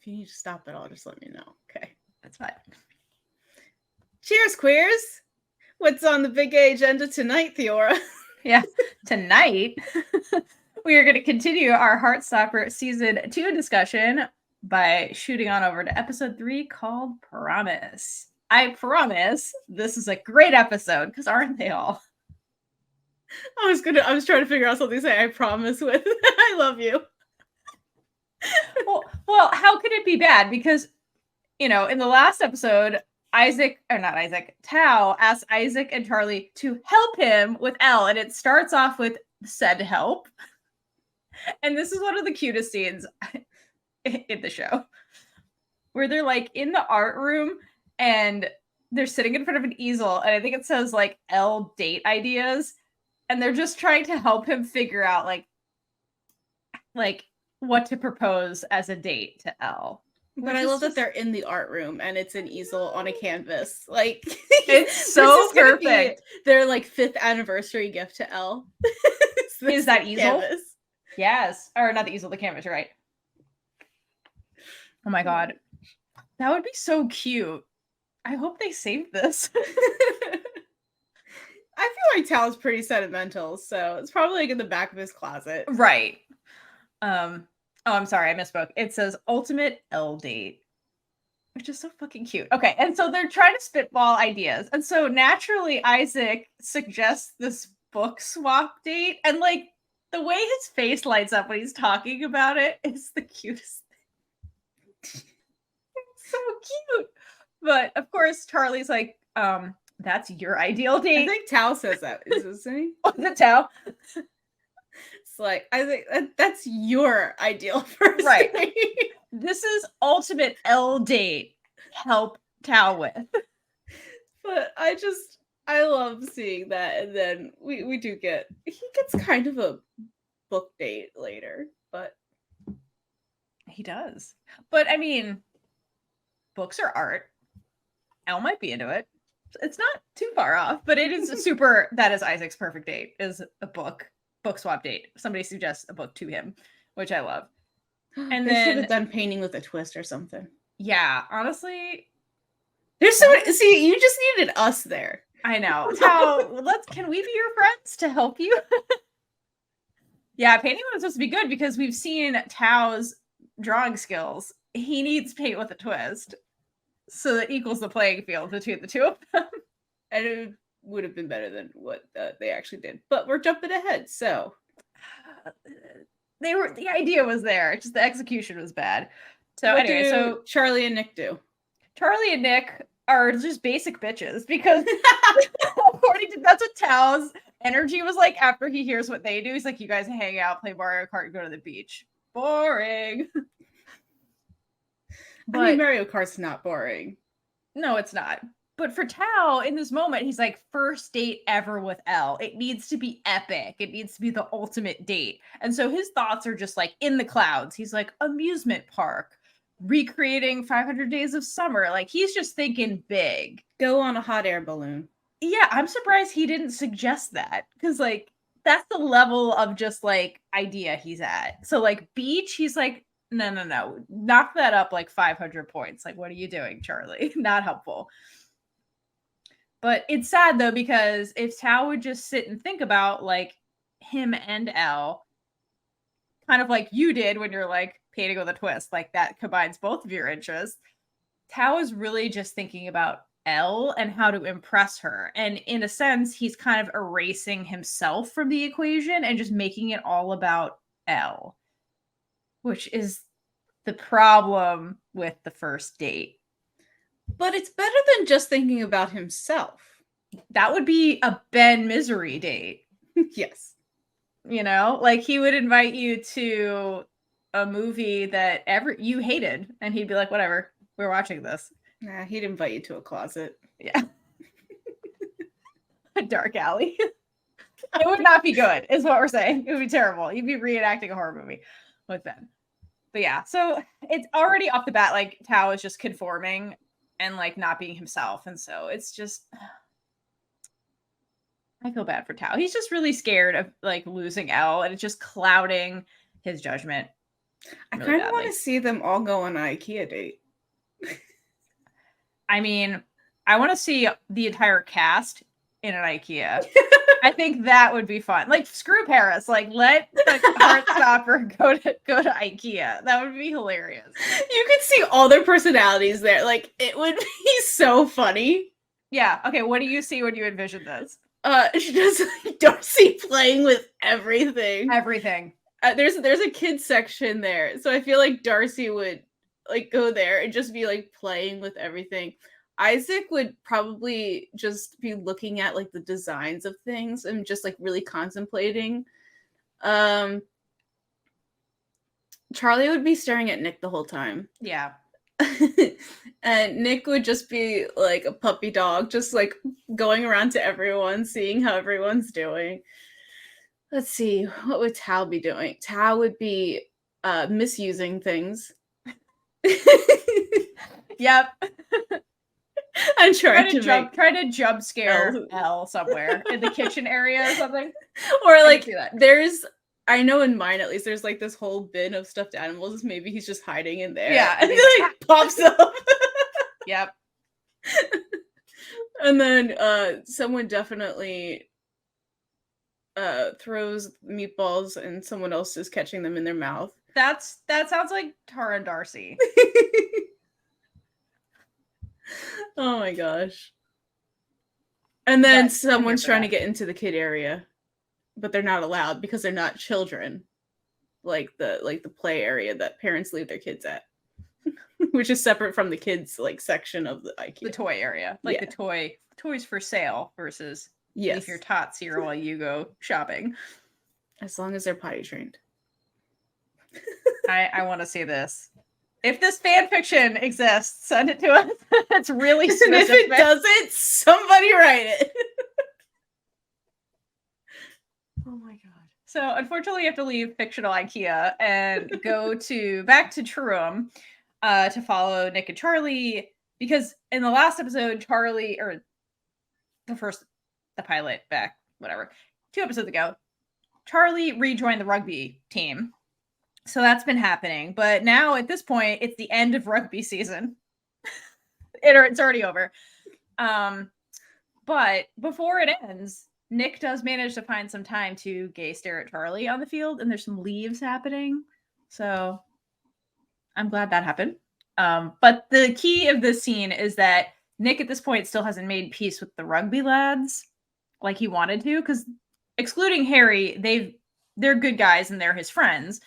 If you need to stop it all, just let me know. Okay. That's fine. Cheers, queers! What's on the big A agenda tonight, Theora? Yeah, tonight we are going to continue our Heartstopper Season 2 discussion by shooting on over to episode 3 called Promise. I promise this is a great episode, because aren't they all? I was trying to figure out something to say I promise with. I love you. Well, how could it be bad? Because, in the last episode, Tao asks Isaac and Charlie to help him with Elle, and it starts off with said help. And this is one of the cutest scenes in the show, where they're like in the art room and they're sitting in front of an easel, and I think it says like Elle date ideas, and they're just trying to help him figure out like what to propose as a date to Elle. But I love that they're in the art room and it's an easel on a canvas. Like, it's so perfect. Their like 5th anniversary gift to Elle. Is that easel? Canvas. Yes. Or not the easel, the canvas, right? Oh my god. That would be so cute. I hope they saved this. I feel like Tao's pretty sentimental, so it's probably like in the back of his closet. Right. Oh, I'm sorry, I misspoke. It says ultimate Elle date, which is so fucking cute. Okay, and so they're trying to spitball ideas. And so naturally, Isaac suggests this book swap date. And like the way his face lights up when he's talking about it is the cutest thing. It's so cute. But of course, Charlie's like, that's your ideal date. I think Tao says that. Is he? Oh, is it Tao? It's like, I think that's your ideal person. Right. This is ultimate Elle date. Help Tao with. But I love seeing that. And then he gets kind of a book date later, but he does. But I mean, books are art. Elle might be into it. It's not too far off, but it is that is Isaac's perfect date, is a book swap date. Somebody suggests a book to him, which I love. And they should have done painting with a twist or something. Yeah, honestly. There's so many, see, you just needed us there. I know. Tao, can we be your friends to help you? Yeah, painting was supposed to be good because we've seen Tao's drawing skills. He needs paint with a twist. So that equals the playing field between the two of them. And it would have been better than what they actually did. But we're jumping ahead, so. The idea was there, just the execution was bad. So what anyway, so Charlie and Nick do. Charlie and Nick are just basic bitches because according to that's what Tao's energy was like after he hears what they do. He's like, you guys hang out, play Mario Kart, and go to the beach. Boring. But I mean, Mario Kart's not boring. No, it's not. But for Tao, in this moment, he's like, first date ever with Elle. It needs to be epic. It needs to be the ultimate date. And so his thoughts are just like in the clouds. He's like, amusement park, recreating 500 Days of Summer. Like, he's just thinking big. Go on a hot air balloon. Yeah, I'm surprised he didn't suggest that. Because, like, that's the level of just, like, idea he's at. So, like, beach, he's like, no. Knock that up like 500 points. Like, what are you doing, Charlie? Not helpful. But it's sad, though, because if Tao would just sit and think about, like, him and Elle, kind of like you did when you're, like, painting with a twist, like, that combines both of your interests, Tao is really just thinking about Elle and how to impress her. And in a sense, he's kind of erasing himself from the equation and just making it all about Elle, which is the problem with the first date. But it's better than just thinking about himself. That would be a Ben Misery date. Yes. You know, like he would invite you to a movie that you hated, and he'd be like, whatever, we're watching this. Nah, he'd invite you to a closet. Yeah. A dark alley. It would not be good, is what we're saying. It would be terrible. You'd be reenacting a horror movie with Ben. But yeah, so it's already off the bat, like, Tao is just conforming and, like, not being himself. And so it's just, I feel bad for Tao. He's just really scared of, like, losing Elle, and it's just clouding his judgment. I really kind of want badly. to see them all go on an IKEA date. I mean, I want to see the entire cast in an IKEA. I think that would be fun. Like, screw Paris. Like, let the Heartstopper go to IKEA. That would be hilarious. You could see all their personalities there. Like, it would be so funny. Yeah. Okay. What do you see when you envision this? Just like Darcy playing with everything. Everything. There's a kids section there, so I feel like Darcy would like go there and just be like playing with everything. Isaac would probably just be looking at like the designs of things and just like really contemplating. Charlie would be staring at Nick the whole time. Yeah. And Nick would just be like a puppy dog, just like going around to everyone, seeing how everyone's doing. Let's see, what would Tao be doing? Tao would be misusing things. Yep. I'm trying to try to jump scare Elle somewhere in the kitchen area or something. Or like I know in mine at least there's like this whole bin of stuffed animals. Maybe he's just hiding in there. Yeah, and he like pops up. Yep. And then someone definitely throws meatballs and someone else is catching them in their mouth. That sounds like Tara and Darcy. Oh my gosh. And then someone's trying to get into the kid area, but they're not allowed because they're not children. Like the play area that parents leave their kids at. Which is separate from the kids like section of the IKEA. The toy area. Like the toys for sale versus leave your tots here while you go shopping. As long as they're potty trained. I want to see this. If this fan fiction exists, send it to us. It's really specific. And if it doesn't, somebody write it. Oh my god. So unfortunately, you have to leave fictional IKEA and go back to Truum to follow Nick and Charlie, because in the last episode, Charlie, or the pilot back, whatever, 2 episodes ago, Charlie rejoined the rugby team. So that's been happening. But now at this point, it's the end of rugby season. It's already over. But before it ends, Nick does manage to find some time to gay stare at Charlie on the field, and there's some leaves happening. So I'm glad that happened. But the key of this scene is that Nick at this point still hasn't made peace with the rugby lads like he wanted to, because excluding Harry, they're good guys and they're his friends.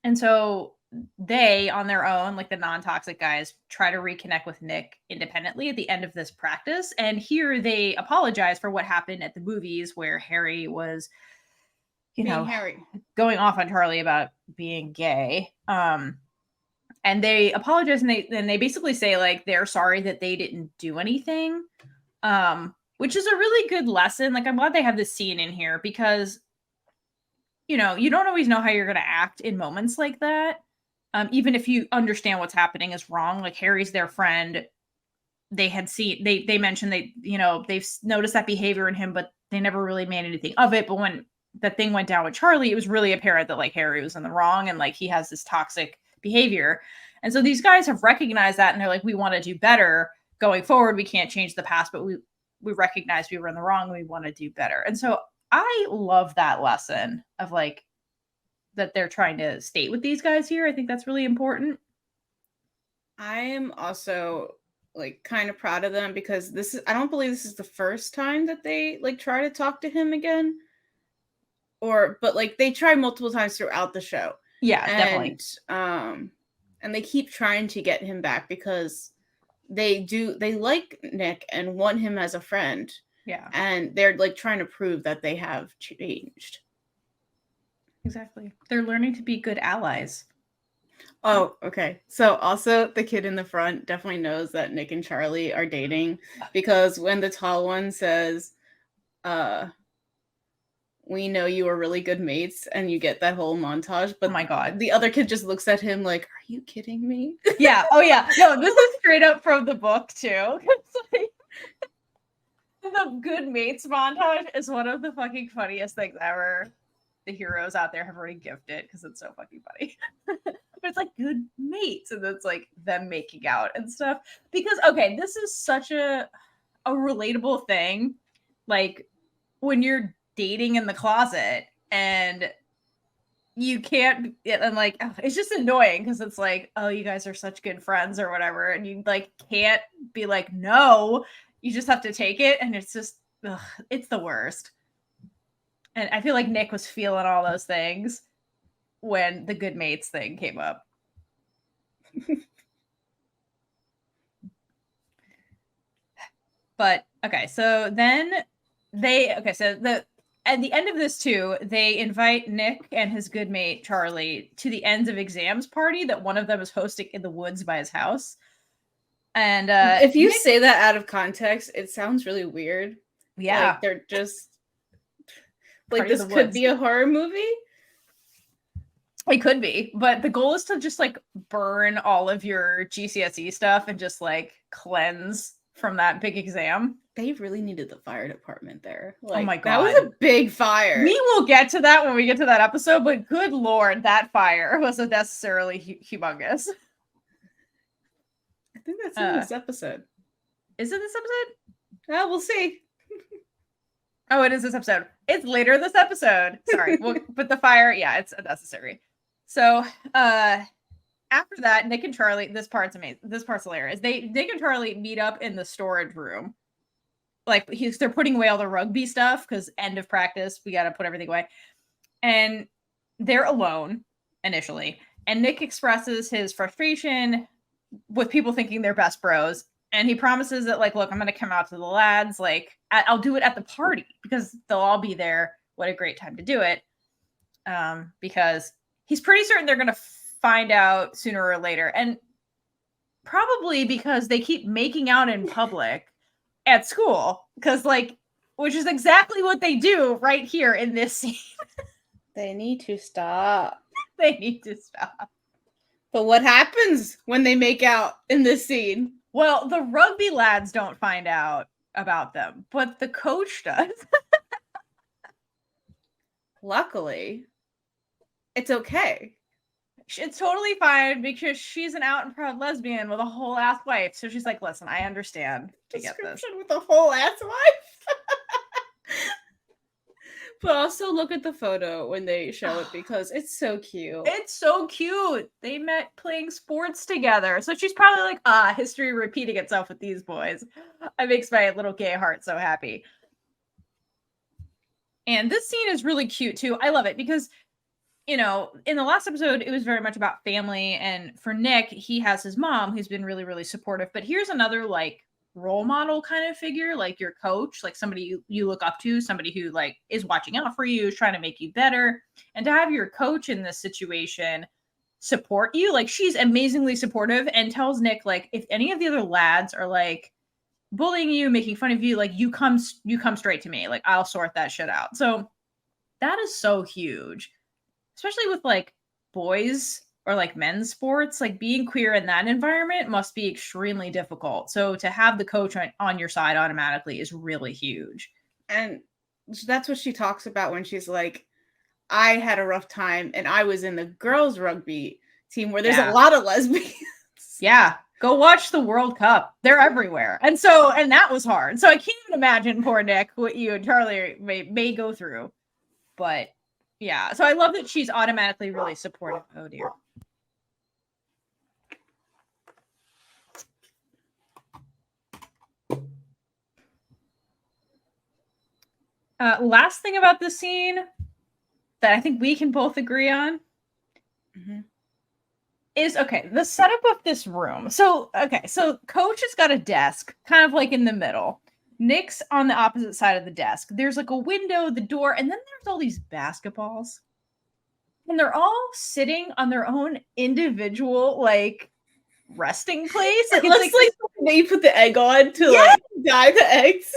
And so they, on their own, like the non-toxic guys, try to reconnect with Nick independently at the end of this practice. And here they apologize for what happened at the movies where Harry was, going off on Charlie about being gay. And they apologize and they basically say like they're sorry that they didn't do anything, which is a really good lesson. Like, I'm glad they have this scene in here because you don't always know how you're going to act in moments like that. Even if you understand what's happening is wrong. Like, Harry's their friend. They had seen, they mentioned they've noticed that behavior in him, but they never really made anything of it. But when the thing went down with Charlie, it was really apparent that like Harry was in the wrong and like he has this toxic behavior. And so these guys have recognized that and they're like, we want to do better going forward. We can't change the past, but we recognize we were in the wrong and we want to do better. And so I love that lesson of like that they're trying to state with these guys here. I think that's really important. I am also like kind of proud of them because I don't believe this is the first time that they like try to talk to him again. But like they try multiple times throughout the show. Yeah, definitely. And they keep trying to get him back because they like Nick and want him as a friend. Yeah. And they're like trying to prove that they have changed. Exactly. They're learning to be good allies. Oh, okay. So also the kid in the front definitely knows that Nick and Charlie are dating because when the tall one says, we know you are really good mates, and you get that whole montage, but oh my god, the other kid just looks at him like, are you kidding me? Yeah. Oh yeah. No, this is straight up from the book too. It's like, the good mates montage is one of the fucking funniest things ever. the heroes out there have already gifted because it's so fucking funny. But it's like good mates, and it's like them making out and stuff. Because okay, this is such a relatable thing. Like when you're dating in the closet and you can't, and like it's just annoying because it's like, oh, you guys are such good friends or whatever, and you like can't be like, no, you just have to take it, and it's just it's the worst. And I feel like Nick was feeling all those things when the good mates thing came up. But okay, so then at the end of this too, they invite Nick and his good mate Charlie to the ends of exams party that one of them is hosting in the woods by his house. And if you say that out of context, it sounds really weird. Yeah, like they're just like this could be a horror movie. It could be, but the goal is to just like burn all of your GCSE stuff and just like cleanse from that big exam. They really needed the fire department there. Like, oh my god, that was a big fire. We will get to that when we get to that episode, but good lord, that fire was necessarily humongous. I think that's in this episode. Is it this episode? We'll see. Oh, it is this episode. It's later this episode. Sorry. But the fire, yeah, it's unnecessary. So after that, Nick and Charlie, this part's amazing. This part's hilarious. Nick and Charlie meet up in the storage room. Like they're putting away all the rugby stuff because end of practice, we got to put everything away. And they're alone initially. And Nick expresses his frustration with people thinking they're best bros. And he promises that, like, look, I'm going to come out to the lads. Like, I'll do it at the party because they'll all be there. What a great time to do it. Because he's pretty certain they're going to find out sooner or later. And probably because they keep making out in public at school. Because, like, which is exactly what they do right here in this scene. They need to stop. They need to stop. But what happens when they make out in this scene? Well, the rugby lads don't find out about them, but the coach does. Luckily, it's okay. It's totally fine because she's an out and proud lesbian with a whole ass wife. So she's like, listen, I understand to get this. With a whole ass wife? But also look at the photo when they show it because it's so cute. It's so cute. They met playing sports together. So she's probably like, history repeating itself with these boys. It makes my little gay heart so happy. And this scene is really cute too. I love it because, you know, in the last episode, it was very much about family. And for Nick, he has his mom who's been really, really supportive. But here's another like role model kind of figure, like your coach, like somebody you look up to, somebody who like is watching out for you, is trying to make you better. And to have your coach in this situation support you, like she's amazingly supportive and tells Nick, like, if any of the other lads are like bullying you, making fun of you, like you come straight to me, like I'll sort that shit out. So that is so huge, especially with like boys or like men's sports. Like being queer in that environment must be extremely difficult. So to have the coach on your side automatically is really huge. And that's what she talks about when she's like, I had a rough time and I was in the girls rugby team where there's a lot of lesbians. Yeah. Go watch the World Cup. They're everywhere. And that was hard. So I can't even imagine, poor Nick, what you and Charlie may go through. But yeah. So I love that she's automatically really supportive. Oh dear. Last thing about this scene that I think we can both agree on is, okay, the setup of this room. So Coach has got a desk kind of like in the middle. Nick's on the opposite side of the desk. There's like a window, the door, and then there's all these basketballs. And they're all sitting on their own individual, like, resting place. Like, it looks like when you put the egg on to like dye the eggs.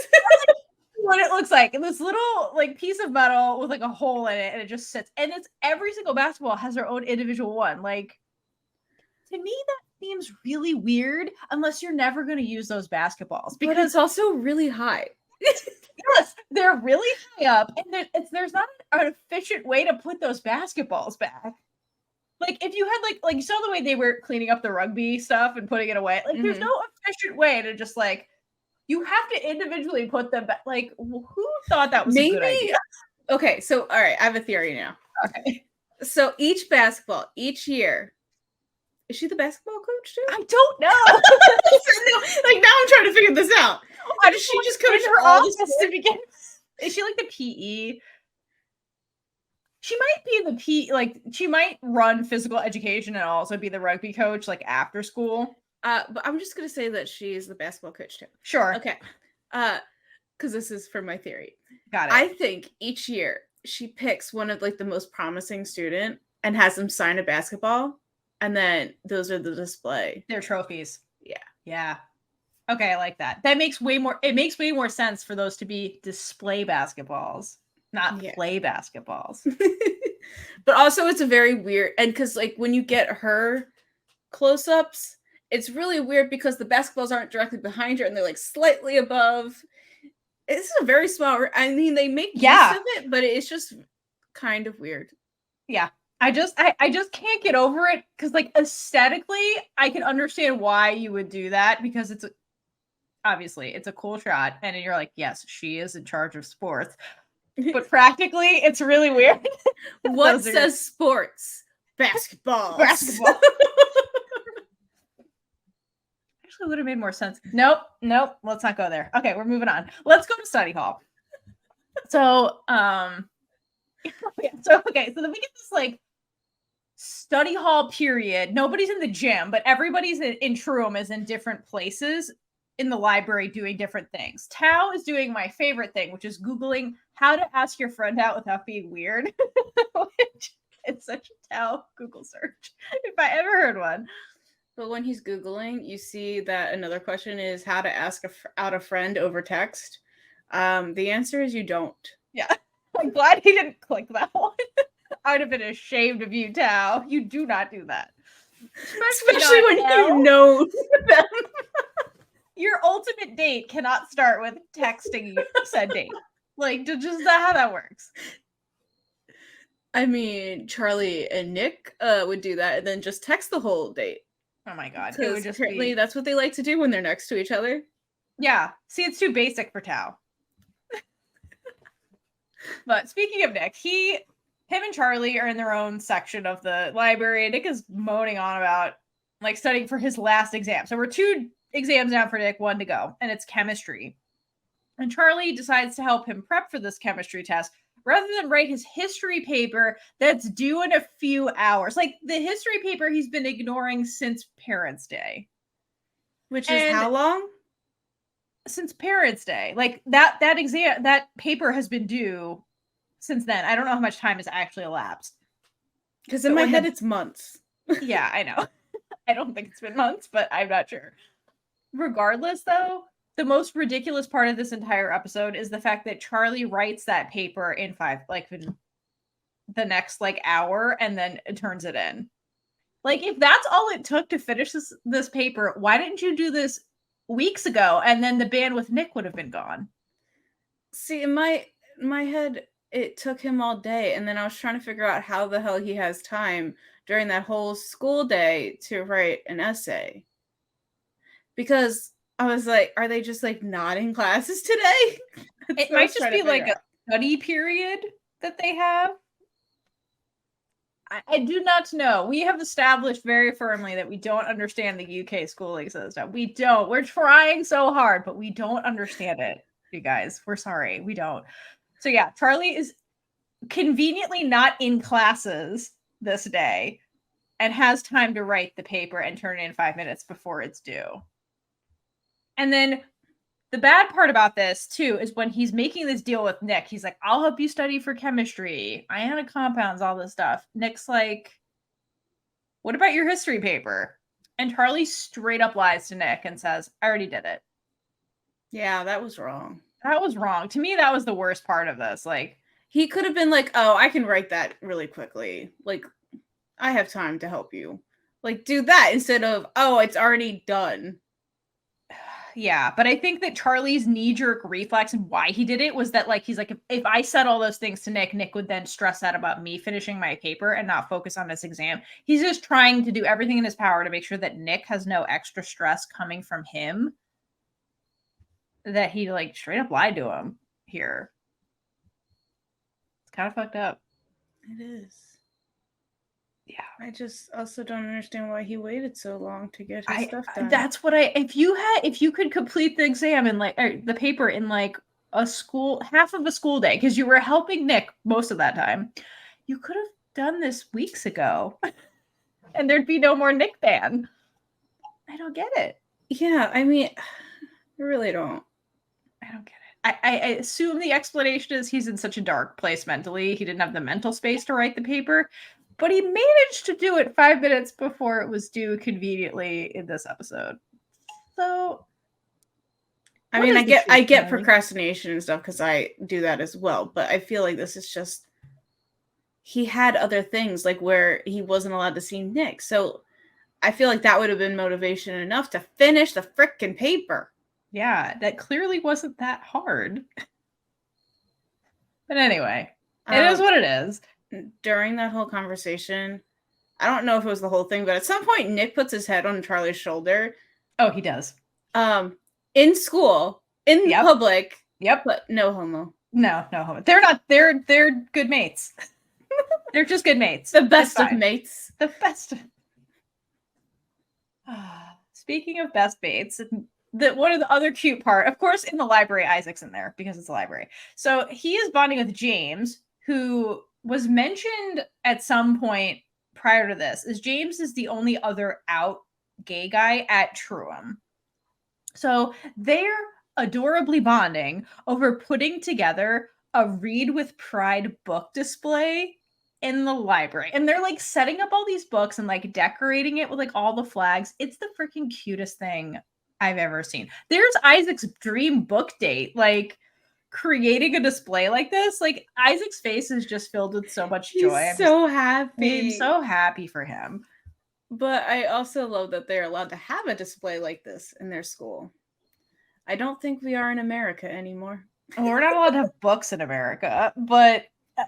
What it looks like. This little like piece of metal with like a hole in it, and it just sits. And it's every single basketball has their own individual one. Like, to me, that seems really weird unless you're never going to use those basketballs. Because it's also really high. Yes, they're really high up, and there's not an efficient way to put those basketballs back. Like if you had like you saw the way they were cleaning up the rugby stuff and putting it away. Like there's no efficient way to just like you have to individually put them back. Like who thought that was a good idea? Okay, so all right, I have a theory now. Okay. So each basketball, each year, is she the basketball coach too? I don't know. Like now I'm trying to figure this out. Does she just coach her all office to begin? Is she like the PE? She might be the PE, like she might run physical education and also be the rugby coach like after school. But I'm just gonna say that she's the basketball coach too. Sure. Okay. Because this is for my theory. Got it. I think each year she picks one of like the most promising student and has them sign a basketball, and then those are the display. They're trophies. Yeah. Yeah. Okay, I like that. That makes way more. It makes way more sense for those to be display basketballs, not play basketballs. But also, it's a very weird, and because like when you get her close-ups, it's really weird because the basketballs aren't directly behind her and they're like slightly above. It's a very small. I mean, they make use of it, but it's just kind of weird. Yeah. I just can't get over it because like aesthetically, I can understand why you would do that because it's obviously it's a cool shot and you're like, yes, she is in charge of sports. But practically, it's really weird. What says sports? Basketball. Basketball. Actually, would have made more sense. Nope. Let's not go there. Okay, we're moving on. Let's go to study hall. So, so then we get this like study hall period. Nobody's in the gym, but everybody's in true room is in different places in the library doing different things. Tao is doing my favorite thing, which is Googling how to ask your friend out without being weird. It's such a Tao Google search, if I ever heard one. But when he's Googling, you see that another question is how to ask out a friend over text. The answer is you don't. Yeah. I'm glad he didn't click that one. I would have been ashamed of you, Tao. You do not do that. Especially when you know them. Your ultimate date cannot start with texting said date. Like, just not how that works. I mean, Charlie and Nick would do that and then just text the whole date. Oh my god. It would just apparently that's what they like to do when they're next to each other. Yeah. See, it's too basic for Tao. But speaking of Nick, him and Charlie are in their own section of the library. Nick is moaning on about like studying for his last exam. So we're 2 exams down for Nick, 1 to go, and it's chemistry. And Charlie decides to help him prep for this chemistry test rather than write his history paper that's due in a few hours. Like the history paper he's been ignoring since Parents' Day. Which is how long? Since Parents' Day. Like that exam, that paper has been due since then. I don't know how much time has actually elapsed. Because in my head, it's months. Yeah, I know. I don't think it's been months, but I'm not sure. Regardless, though, the most ridiculous part of this entire episode is the fact that Charlie writes that paper in the next like hour and then turns it in. Like, if that's all it took to finish this paper, why didn't you do this weeks ago? And then the band with Nick would have been gone. See, in my head, it took him all day, and then I was trying to figure out how the hell he has time during that whole school day to write an essay. Because I was like, are they just like not in classes today? It might just be like a study period that they have. I do not know. We have established very firmly that we don't understand the UK schooling system. We don't. We're trying so hard, but we don't understand it, you guys. We're sorry. We don't. So yeah, Charlie is conveniently not in classes this day and has time to write the paper and turn it in 5 minutes before it's due. And then the bad part about this, too, is when he's making this deal with Nick, he's like, I'll help you study for chemistry, ionic compounds, all this stuff. Nick's like, what about your history paper? And Charlie straight up lies to Nick and says, I already did it. Yeah, that was wrong. That was wrong. To me, that was the worst part of this. Like, he could have been like, oh, I can write that really quickly. Like, I have time to help you. Like, do that instead of, oh, it's already done. Yeah, but I think that Charlie's knee-jerk reflex and why he did it was that, like, he's like, if I said all those things to Nick would then stress out about me finishing my paper and not focus on this exam. He's just trying to do everything in his power to make sure that Nick has no extra stress coming from him, that he, like, straight up lied to him here. It's kind of fucked up. It is. Yeah. I just also don't understand why he waited so long to get his stuff done. That's what if you could complete the exam in like the paper in like half of a school day, because you were helping Nick most of that time, you could have done this weeks ago and there'd be no more Nick ban. I don't get it. Yeah, I mean, I really don't. I don't get it. I assume the explanation is he's in such a dark place mentally. He didn't have the mental space to write the paper. But he managed to do it 5 minutes before it was due conveniently in this episode. So, I mean, I get procrastination and stuff because I do that as well. But I feel like this is just, he had other things like where he wasn't allowed to see Nick. So I feel like that would have been motivation enough to finish the frickin' paper. Yeah, that clearly wasn't that hard. But anyway, it is what it is. During that whole conversation, I don't know if it was the whole thing, but at some point Nick puts his head on Charlie's shoulder. Oh, he does. In school, in public. Yep. But no homo. No homo. They're not. They're good mates. They're just good mates. The best of mates. The best. Speaking of best mates, one of the other cute part, of course, in the library, Isaac's in there because it's a library. So he is bonding with James, who was mentioned at some point prior to this, as James is the only other out gay guy at Truum. So they're adorably bonding over putting together a Read with Pride book display in the library. And they're like setting up all these books and like decorating it with like all the flags. It's the freaking cutest thing I've ever seen. There's Isaac's dream book date, like creating a display like this. Like Isaac's face is just filled with so much joy. He's so happy. I'm so happy for him. But I also love that they're allowed to have a display like this in their school. I don't think we are in America anymore. We're not allowed to have books in America, but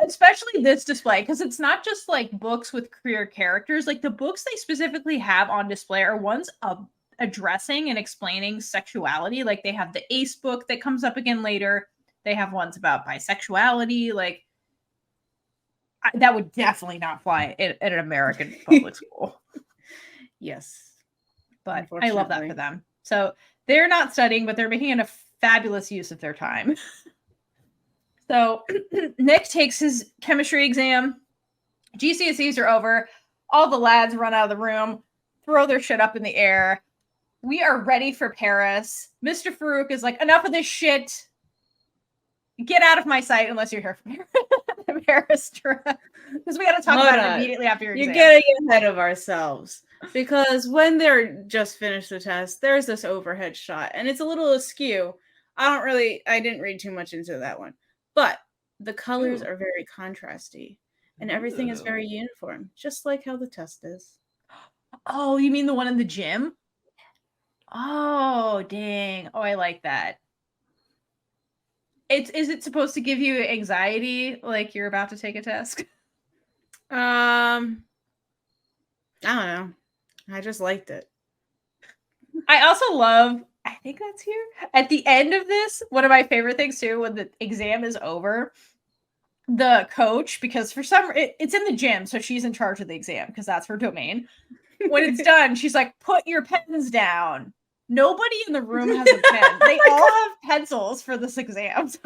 especially this display, because it's not just like books with queer characters. Like the books they specifically have on display are ones addressing and explaining sexuality. Like they have the Ace book that comes up again later. They have ones about bisexuality. Like that would definitely not fly at an American public school. Yes. But I love that for them. So they're not studying, but they're making a fabulous use of their time. So Nick takes his chemistry exam. GCSEs are over. All the lads run out of the room, throw their shit up in the air. We are ready for Paris. Mr. Farouk is like, enough of this shit. Get out of my sight unless you're here from Paris. Because we got to talk about it immediately after your exam. You're getting ahead of ourselves. Because when they're just finished the test, there's this overhead shot. And it's a little askew. I didn't read too much into that one. But the colors are very contrasty. And everything is very uniform. Just like how the test is. Oh, you mean the one in the gym? Oh, dang. Oh, I like that. Is it supposed to give you anxiety like you're about to take a test? I don't know. I just liked it. I also love, I think that's here. At the end of this, one of my favorite things too, when the exam is over, the coach, because for it's in the gym, so she's in charge of the exam because that's her domain. When it's done, she's like, put your pens down. Nobody in the room has a pen. They all have pencils for this exam. So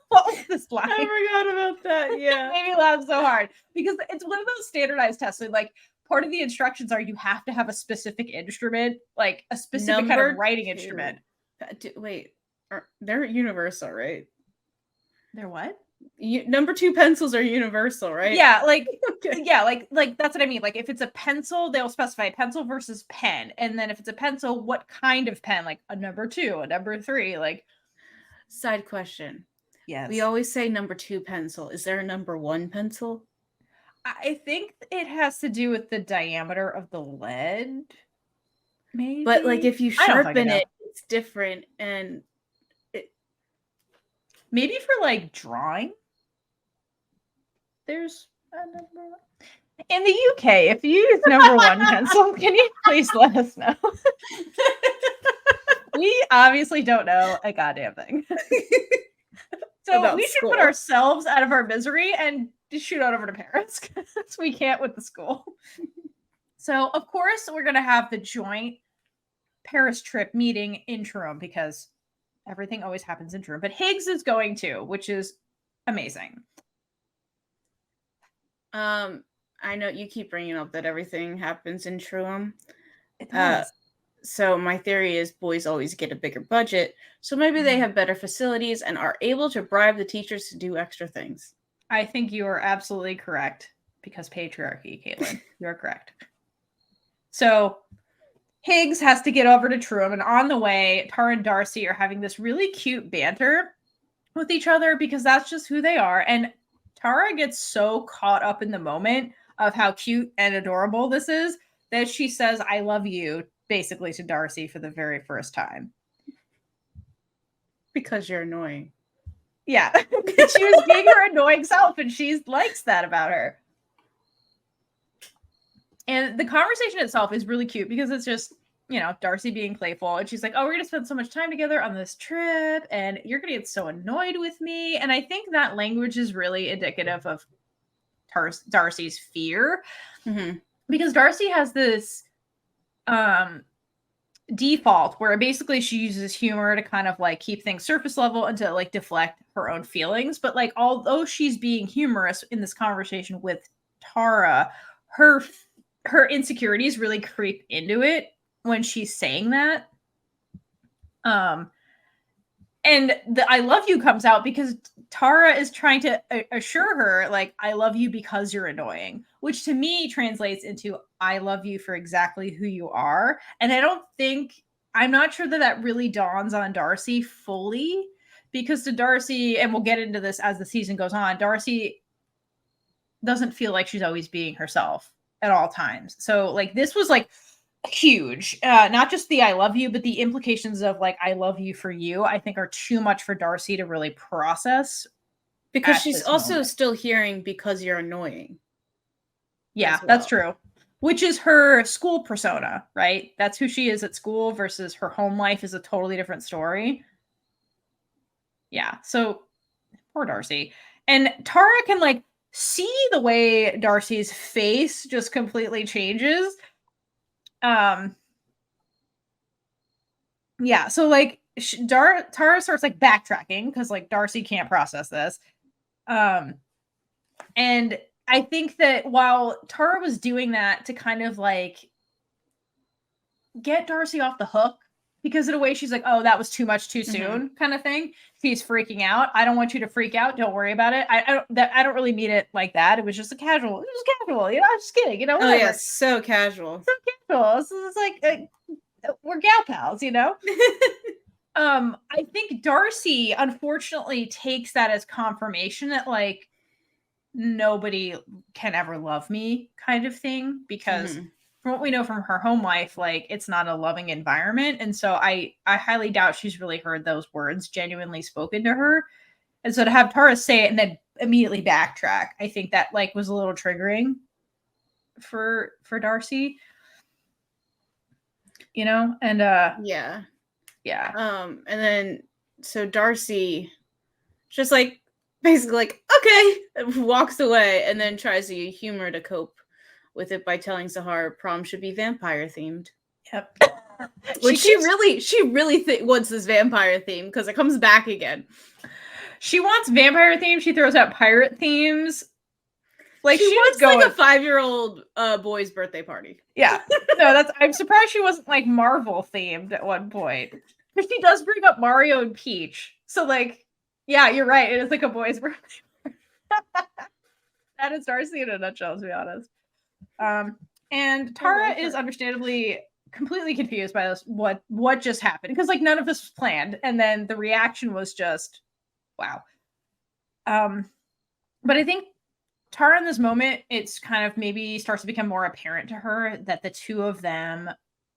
what was this line? I forgot about that. Yeah. It made me laugh so hard because it's one of those standardized tests. So like part of the instructions are you have to have a specific instrument, like a specific kind of writing instrument. Wait, they're universal, right? They're what? Number 2 pencils are universal, right? Yeah, like yeah, like that's what I mean. Like if it's a pencil, they'll specify pencil versus pen, and then if it's a pencil, what kind of pen? Like a number 2, a number 3. Like, side question. Yes, we always say number 2 pencil. Is there a number 1 pencil? I think it has to do with the diameter of the lead. Maybe, but like if you sharpen it, it's different, and maybe for like drawing. There's a number one. In the UK, if you use number one pencil, can you please let us know? We obviously don't know a goddamn thing. So About we should school. put ourselves out of our misery and just shoot on over to Paris because we can't with the school. So of course we're gonna have the joint Paris trip meeting interim because everything always happens interim. But Higgs is going to, which is amazing. I know you keep bringing up that everything happens in Truum. It does. So my theory is boys always get a bigger budget, so maybe they have better facilities and are able to bribe the teachers to do extra things. I think you are absolutely correct because patriarchy, Kaitlynn. You're correct. So Higgs has to get over to Truum, and on the way, Tara and Darcy are having this really cute banter with each other because that's just who they are. And Tara gets so caught up in the moment of how cute and adorable this is that she says, "I love you," basically to Darcy for the very first time. Because you're annoying. Yeah. She was being her annoying self, and she likes that about her. And the conversation itself is really cute because it's just, you know, Darcy being playful. And she's like, "Oh, we're going to spend so much time together on this trip, and you're going to get so annoyed with me." And I think that language is really indicative of Darcy's fear. Mm-hmm. Because Darcy has this default where basically she uses humor to kind of like keep things surface level and to like deflect her own feelings. But like, although she's being humorous in this conversation with Tara, her insecurities really creep into it when she's saying that. And the "I love you" comes out because Tara is trying to assure her, like, "I love you because you're annoying," which to me translates into "I love you for exactly who you are." And I'm not sure that really dawns on Darcy fully because to Darcy, and we'll get into this as the season goes on, Darcy doesn't feel like she's always being herself at all times. So like this was like huge, not just the "I love you," but the implications of like "I love you for you," I think are too much for Darcy to really process because she's also still hearing "because you're annoying." Yeah, that's true. Which is her school persona, right? That's who she is at school versus her home life is a totally different story. Yeah, so poor Darcy. And Tara can like see the way Darcy's face just completely changes. Yeah, so like Tara starts like backtracking because like Darcy can't process this. And I think that while Tara was doing that to kind of like get Darcy off the hook, because in a way she's like, "Oh, that was too much too soon," kind of thing. She's freaking out. "I don't want you to freak out. Don't worry about it. I don't really mean it like that. It was just a casual. It was casual. You know, I'm just kidding. You know, whatever. Oh yeah, so casual. So casual. So it's like we're gal pals, you know." I think Darcy unfortunately takes that as confirmation that like nobody can ever love me kind of thing because from what we know from her home life, like it's not a loving environment. And so I highly doubt she's really heard those words genuinely spoken to her. And so to have Tara say it and then immediately backtrack, I think that like was a little triggering for Darcy. You know, and yeah. And then so Darcy just like basically like, "Okay," walks away and then tries to use humor to cope with it by telling Sahar prom should be vampire themed. Yep. Which she really wants this vampire theme because it comes back again. She wants vampire themes. She throws out pirate themes. Like she wants like a 5-year-old boy's birthday party. Yeah. No, I'm surprised she wasn't like Marvel themed at one point. Because she does bring up Mario and Peach. So like, yeah, you're right. It is like a boy's birthday. That is Darcy in a nutshell, to be honest. And Tara is understandably completely confused by this, what just happened. Because like none of this was planned. And then the reaction was just, wow. But I think Tara in this moment, it's kind of maybe starts to become more apparent to her that the two of them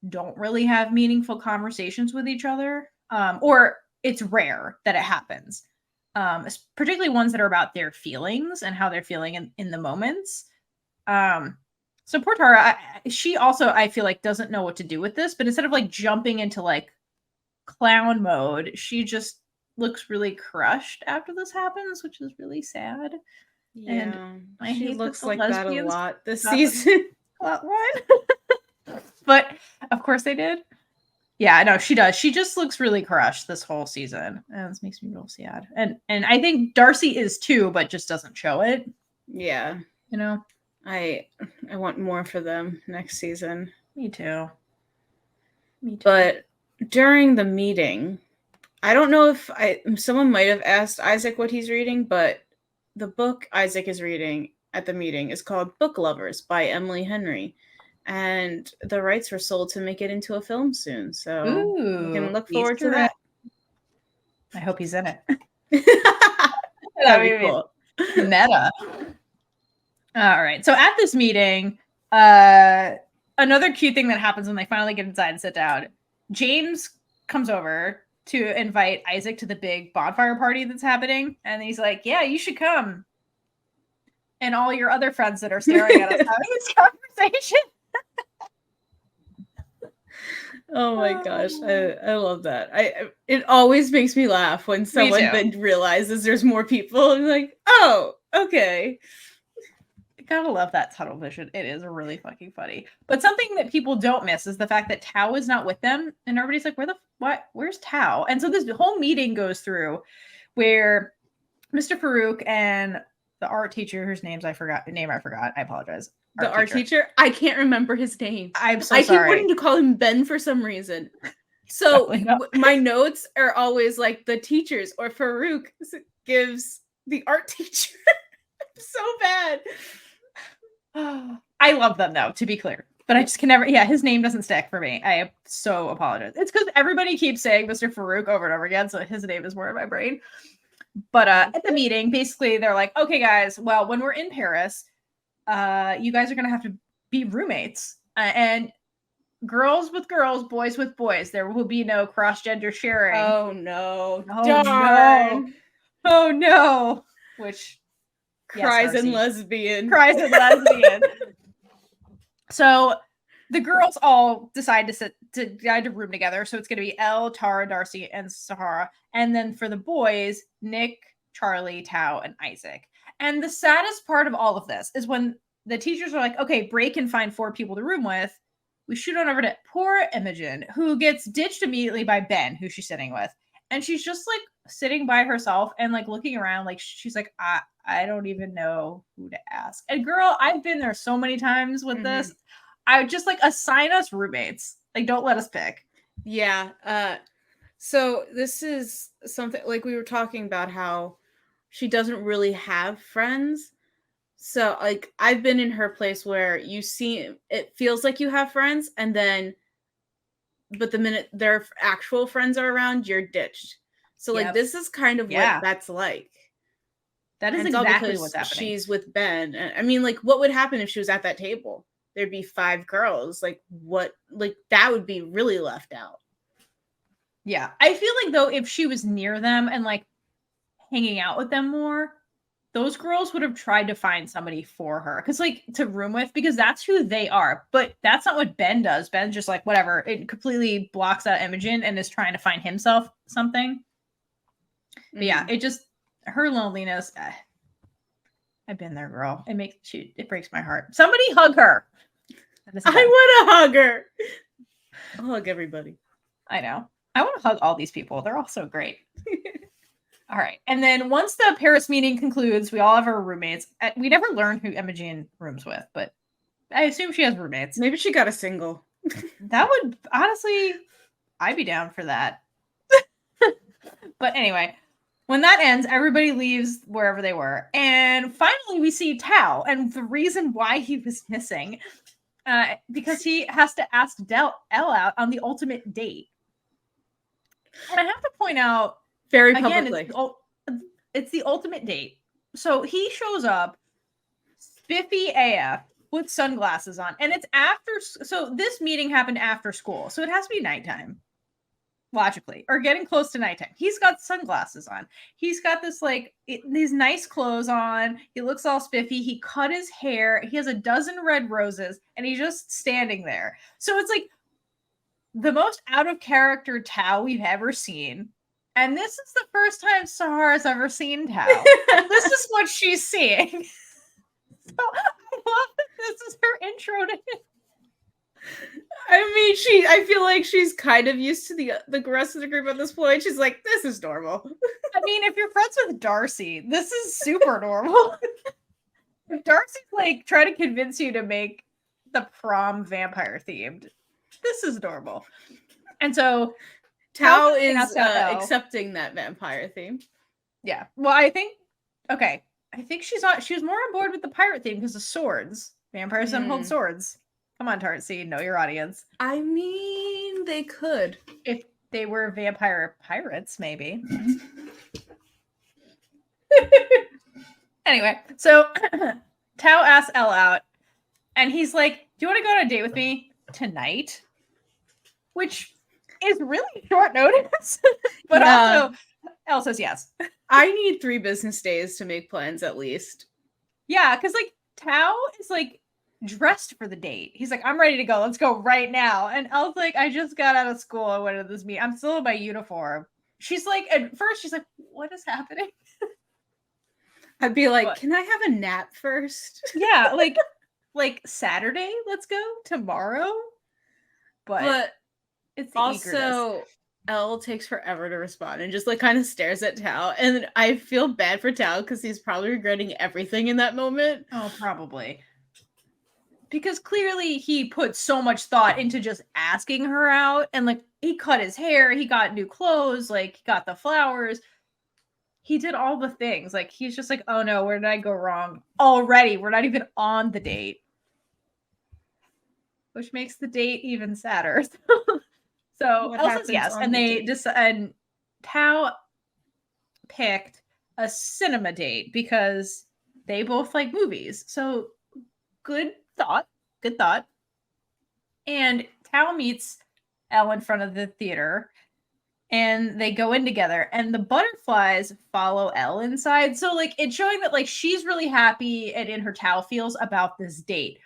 don't really have meaningful conversations with each other, or it's rare that it happens, particularly ones that are about their feelings and how they're feeling in the moments. So poor Tara, she also, I feel like, doesn't know what to do with this, but instead of like jumping into like clown mode, she just looks really crushed after this happens, which is really sad. Yeah, and she hate looks that like that a lot this got season. But of course they did. Yeah, no, she does. She just looks really crushed this whole season, and this makes me real sad. And I think Darcy is too, but just doesn't show it. Yeah, you know, I want more for them next season. Me too. But during the meeting, I don't know if someone might have asked Isaac what he's reading, but the book Isaac is reading at the meeting is called Book Lovers by Emily Henry. And the rights were sold to make it into a film soon. So we can look forward to that. I hope he's in it. That'd be cool. Meta. All right. So at this meeting, another cute thing that happens when they finally get inside and sit down, James comes over to invite Isaac to the big bonfire party that's happening. And he's like, yeah, you should come. And all your other friends that are staring at us having this conversation. Oh my gosh, I love that. It always makes me laugh when someone then realizes there's more people and like, oh, okay. I gotta love that tunnel vision. It is really fucking funny. But something that people don't miss is the fact that Tao is not with them, and everybody's like, where's Tao? And so this whole meeting goes through where Mr. Farouk and the art teacher, whose name I forgot. I apologize. The art teacher? I can't remember his name. I'm so sorry. I keep wanting to call him Ben for some reason. So my notes are always like the teachers or Farouk gives the art teacher. So bad. I love them though, to be clear. But I just can never, his name doesn't stick for me. I so apologize. It's because everybody keeps saying Mr. Farouk over and over again, so his name is more in my brain. But at the meeting, basically they're like, okay guys, well, when we're in Paris, you guys are gonna have to be roommates, and girls with girls, boys with boys. There will be no cross-gender sharing. Oh no! Darn! Oh no! Which cries and lesbian. So the girls all decide to room together. So it's gonna be Elle, Tara, Darcy, and Sahara, and then for the boys, Nick, Charlie, Tao, and Isaac. And the saddest part of all of this is when the teachers are like, okay, Bree can find 4 people to room with. We shoot on over to poor Imogen, who gets ditched immediately by Ben, who she's sitting with. And she's just like sitting by herself and like looking around. Like she's like, I don't even know who to ask. And girl, I've been there so many times with this. I would just like assign us roommates. Like, don't let us pick. Yeah. So this is something like we were talking about how she doesn't really have friends. So like I've been in her place where you see it feels like you have friends, and then but the minute their actual friends are around, you're ditched. So like this is kind of what that's like. That is exactly what's happening. She's with Ben. I mean, like, what would happen if she was at that table? There'd be 5 girls. Like, what? Like, that would be really left out. Yeah. I feel like, though, if she was near them and, like, hanging out with them more, those girls would have tried to find somebody for her. Because, like, to room with, because that's who they are. But that's not what Ben does. Ben's just like, whatever. It completely blocks out Imogen and is trying to find himself something. But yeah, it just... her loneliness. I've been there, girl. It breaks my heart. Somebody hug her. I want to hug her. I'll hug everybody. I know. I want to hug all these people. They're all so great. All right. And then once the Paris meeting concludes, we all have our roommates. We never learn who Imogen rooms with, but I assume she has roommates. Maybe she got a single. That would, honestly, I'd be down for that. But anyway, when that ends, everybody leaves wherever they were. And finally, we see Tao. And the reason why he was missing, because he has to ask Elle out on the ultimate date. And I have to point out, very publicly, again, it's the ultimate date. So he shows up, spiffy AF, with sunglasses on. And it's after, so this meeting happened after school. So it has to be nighttime, logically, or getting close to nighttime. He's got sunglasses on. He's got this these nice clothes on. He looks all spiffy. He cut his hair. He has a dozen red roses and he's just standing there. So it's like the most out of character Tao we've ever seen. And this is the first time Sahara's ever seen Tao. This is what she's seeing. So I love that this is her intro to him. I mean, I feel like she's kind of used to the rest of the group at this point. She's like, this is normal. I mean, if you're friends with Darcy, this is super normal. If Darcy's like trying to convince you to make the prom vampire themed, this is normal. And so Tao is accepting that vampire theme. Yeah. Well, I think she was more on board with the pirate theme because of swords. Vampires don't hold swords. Come on, Tartsy, know your audience. I mean, they could. If they were vampire pirates, maybe. Anyway, so Tao asks Elle out, and he's like, do you want to go on a date with me tonight? Which is really short notice. But also, Elle says yes. I need 3 business days to make plans at least. Yeah, because like Tao is like dressed for the date. He's like, I'm ready to go. Let's go right now. And Elle's like, I just got out of school. I went to this meeting. I'm still in my uniform. She's like, at first she's like, what is happening? I'd be like, can I have a nap first? Yeah, like Saturday, let's go tomorrow. But it's the also eagerness. Elle takes forever to respond and just like kind of stares at Tao. And I feel bad for Tao because he's probably regretting everything in that moment. Oh, probably. Because clearly he put so much thought into just asking her out. And like he cut his hair, he got new clothes, like he got the flowers. He did all the things. Like he's just like, oh no, where did I go wrong? Already, we're not even on the date. Which makes the date even sadder. So Elle says yes, and and Tao picked a cinema date because they both like movies. So good thought. And Tao meets Elle in front of the theater, and they go in together. And the butterflies follow Elle inside. So like it's showing that like she's really happy and in her Tao feels about this date.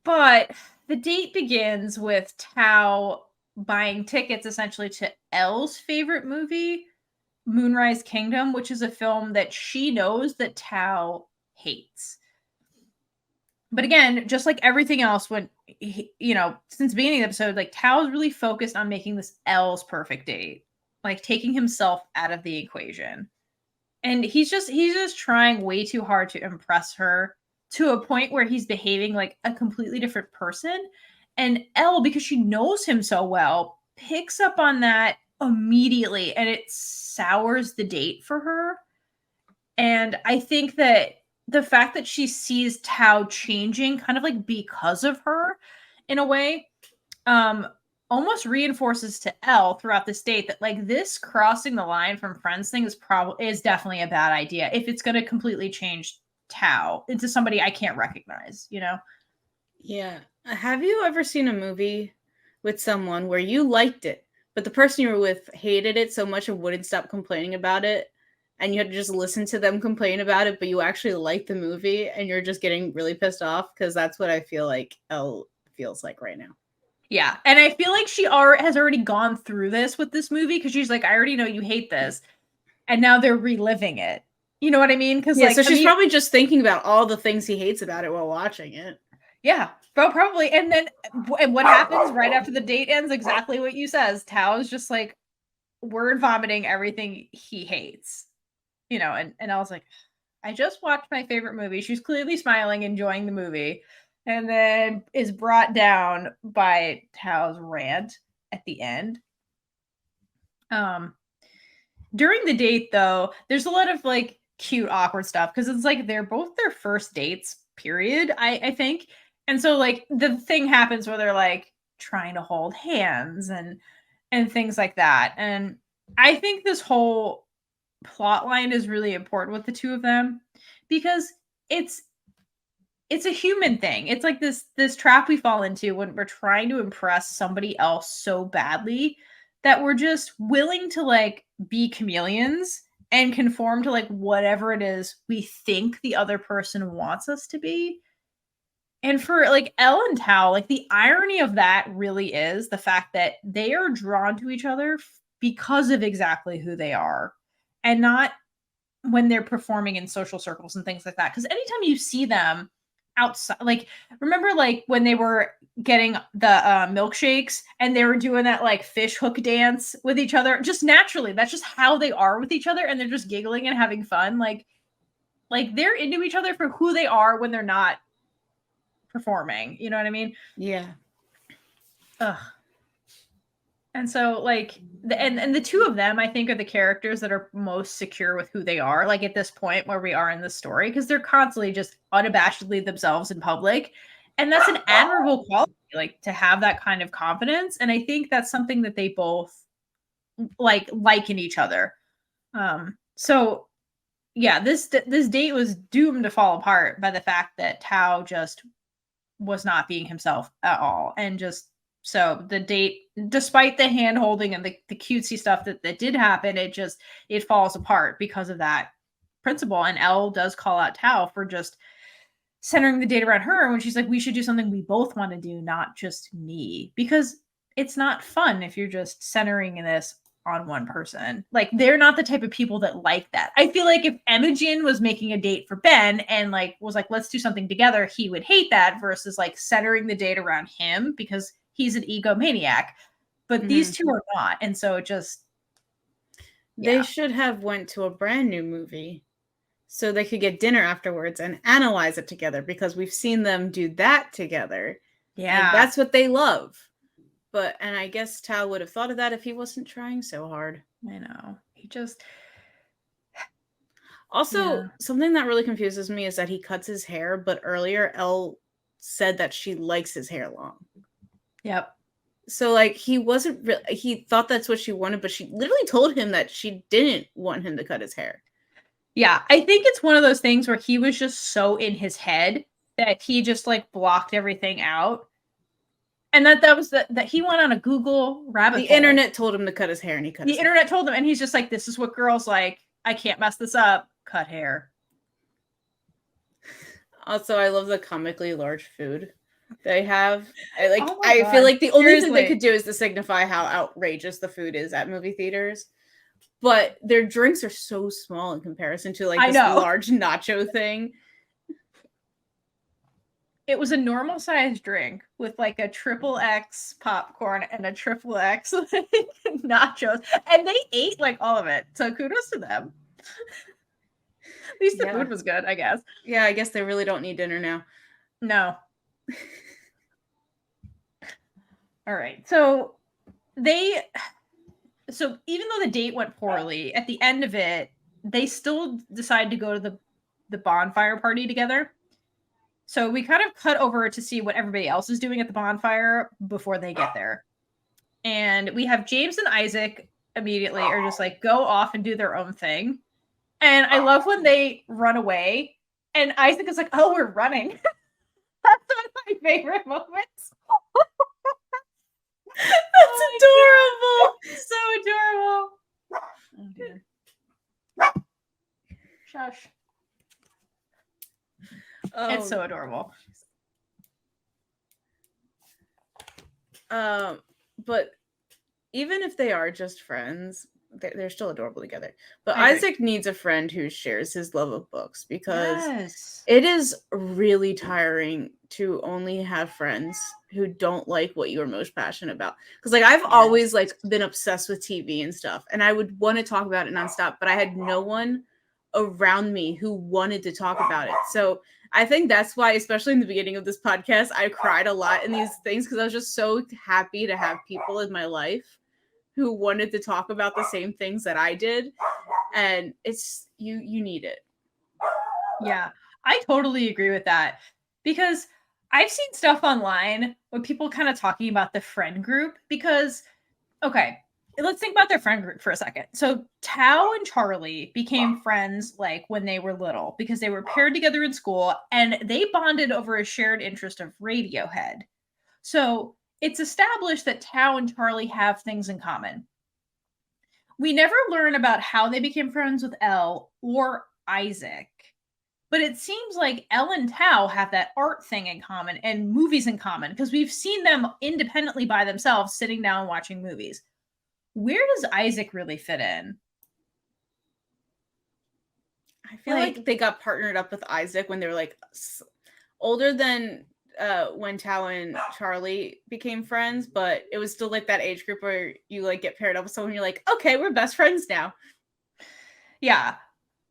But the date begins with Tao buying tickets essentially to Elle's favorite movie, Moonrise Kingdom, which is a film that she knows that Tao hates. But again, just like everything else, when since the beginning of the episode, like Tao's really focused on making this Elle's perfect date, like taking himself out of the equation. And he's just trying way too hard to impress her, to a point where he's behaving like a completely different person. And Elle, because she knows him so well, picks up on that immediately, and it sours the date for her. And I think that the fact that she sees Tao changing kind of like because of her in a way, almost reinforces to Elle throughout this date that like this crossing the line from friends thing is definitely a bad idea if it's going to completely change Tao into somebody I can't recognize, Yeah. Have you ever seen a movie with someone where you liked it, but the person you were with hated it so much and wouldn't stop complaining about it, and you had to just listen to them complain about it, but you actually liked the movie and you're just getting really pissed off? Because that's what I feel like Elle feels like right now. Yeah. And I feel like she has already gone through this with this movie, because she's like, I already know you hate this. And now they're reliving it. You know what I mean? Because so she's probably just thinking about all the things he hates about it while watching it. Yeah, probably. And then what happens right after the date ends? Exactly what you says. Tao's just like word vomiting everything he hates. And I was like, I just watched my favorite movie. She's clearly smiling, enjoying the movie, and then is brought down by Tao's rant at the end. During the date, though, there's a lot of like cute, awkward stuff because it's like they're both their first dates, period, I think. And so like the thing happens where they're like trying to hold hands and things like that. And I think this whole plot line is really important with the two of them, because it's a human thing. It's like this trap we fall into when we're trying to impress somebody else so badly that we're just willing to like be chameleons and conform to like whatever it is we think the other person wants us to be. And for like Elle and Tao, like the irony of that really is the fact that they are drawn to each other because of exactly who they are, and not when they're performing in social circles and things like that. Because anytime you see them outside, like remember like when they were getting the milkshakes and they were doing that like fish hook dance with each other, just naturally, that's just how they are with each other, and they're just giggling and having fun. Like they're into each other for who they are when they're not performing. You know what I mean? Yeah. Ugh. And so like and the two of them I think are the characters that are most secure with who they are, like at this point where we are in the story, because they're constantly just unabashedly themselves in public. And that's an admirable quality, like to have that kind of confidence. And I think that's something that they both like in each other. So yeah, this date was doomed to fall apart by the fact that Tao just was not being himself at all. And just so the date, despite the hand holding and the cutesy stuff that did happen, it falls apart because of that principle. And Elle does call out Tao for just centering the date around her when she's like, we should do something we both want to do, not just me. Because it's not fun if you're just centering this on one person. Like they're not the type of people that like that. I feel like if Imogen was making a date for Ben and like was like, let's do something together, he would hate that versus like centering the date around him because he's an egomaniac. But these two are not. And so it just they should have went to a brand new movie so they could get dinner afterwards and analyze it together, because we've seen them do that together. Yeah. And that's what they love. And I guess Tao would have thought of that if he wasn't trying so hard. I know. He just... Also, something that really confuses me is that he cuts his hair, but earlier Elle said that she likes his hair long. Yep. So, like, he wasn't really... He thought that's what she wanted, but she literally told him that she didn't want him to cut his hair. Yeah, I think it's one of those things where he was just so in his head that he just, like, blocked everything out. And that was that he went on a Google rabbit hole. The internet told him to cut his hair, and he cut his hair. The internet told him, and he's just like, this is what girls like. I can't mess this up. Cut hair. Also, I love the comically large food they have. Oh I feel like the only thing they could do is to signify how outrageous the food is at movie theaters. But their drinks are so small in comparison to like this large nacho thing. It was a normal sized drink with like a XXX popcorn and a XXX nachos. And they ate like all of it. So kudos to them. At least the food was good, I guess. Yeah, I guess they really don't need dinner now. No. All right. So even though the date went poorly, at the end of it, they still decide to go to the bonfire party together. So we kind of cut over to see what everybody else is doing at the bonfire before they get there. And we have James and Isaac immediately are just like, go off and do their own thing. And I love when they run away. And Isaac is like, oh, we're running. That's one of my favorite moments. That's adorable. So adorable. Oh, dear. Shush. It's so adorable. But even if they are just friends, they're still adorable together. But Isaac needs a friend who shares his love of books, because it is really tiring to only have friends who don't like what you are most passionate about. Because like I've always like been obsessed with TV and stuff, and I would want to talk about it nonstop, but I had no one around me who wanted to talk about it. So I think that's why, especially in the beginning of this podcast, I cried a lot in these things, because I was just so happy to have people in my life who wanted to talk about the same things that I did. And it's you need it. Yeah, I totally agree with that, because I've seen stuff online with people kind of talking about the friend group, because okay, let's think about their friend group for a second. So Tao and Charlie became friends like when they were little because they were paired together in school and they bonded over a shared interest of Radiohead. So it's established that Tao and Charlie have things in common. We never learn about how they became friends with Elle or Isaac, but it seems like Elle and Tao have that art thing in common and movies in common because we've seen them independently by themselves sitting down watching movies. Where does Isaac really fit in? I feel like they got partnered up with Isaac when they were like older than when Tao and Charlie became friends, but it was still like that age group where you like get paired up with someone, you're like, okay, we're best friends now. Yeah.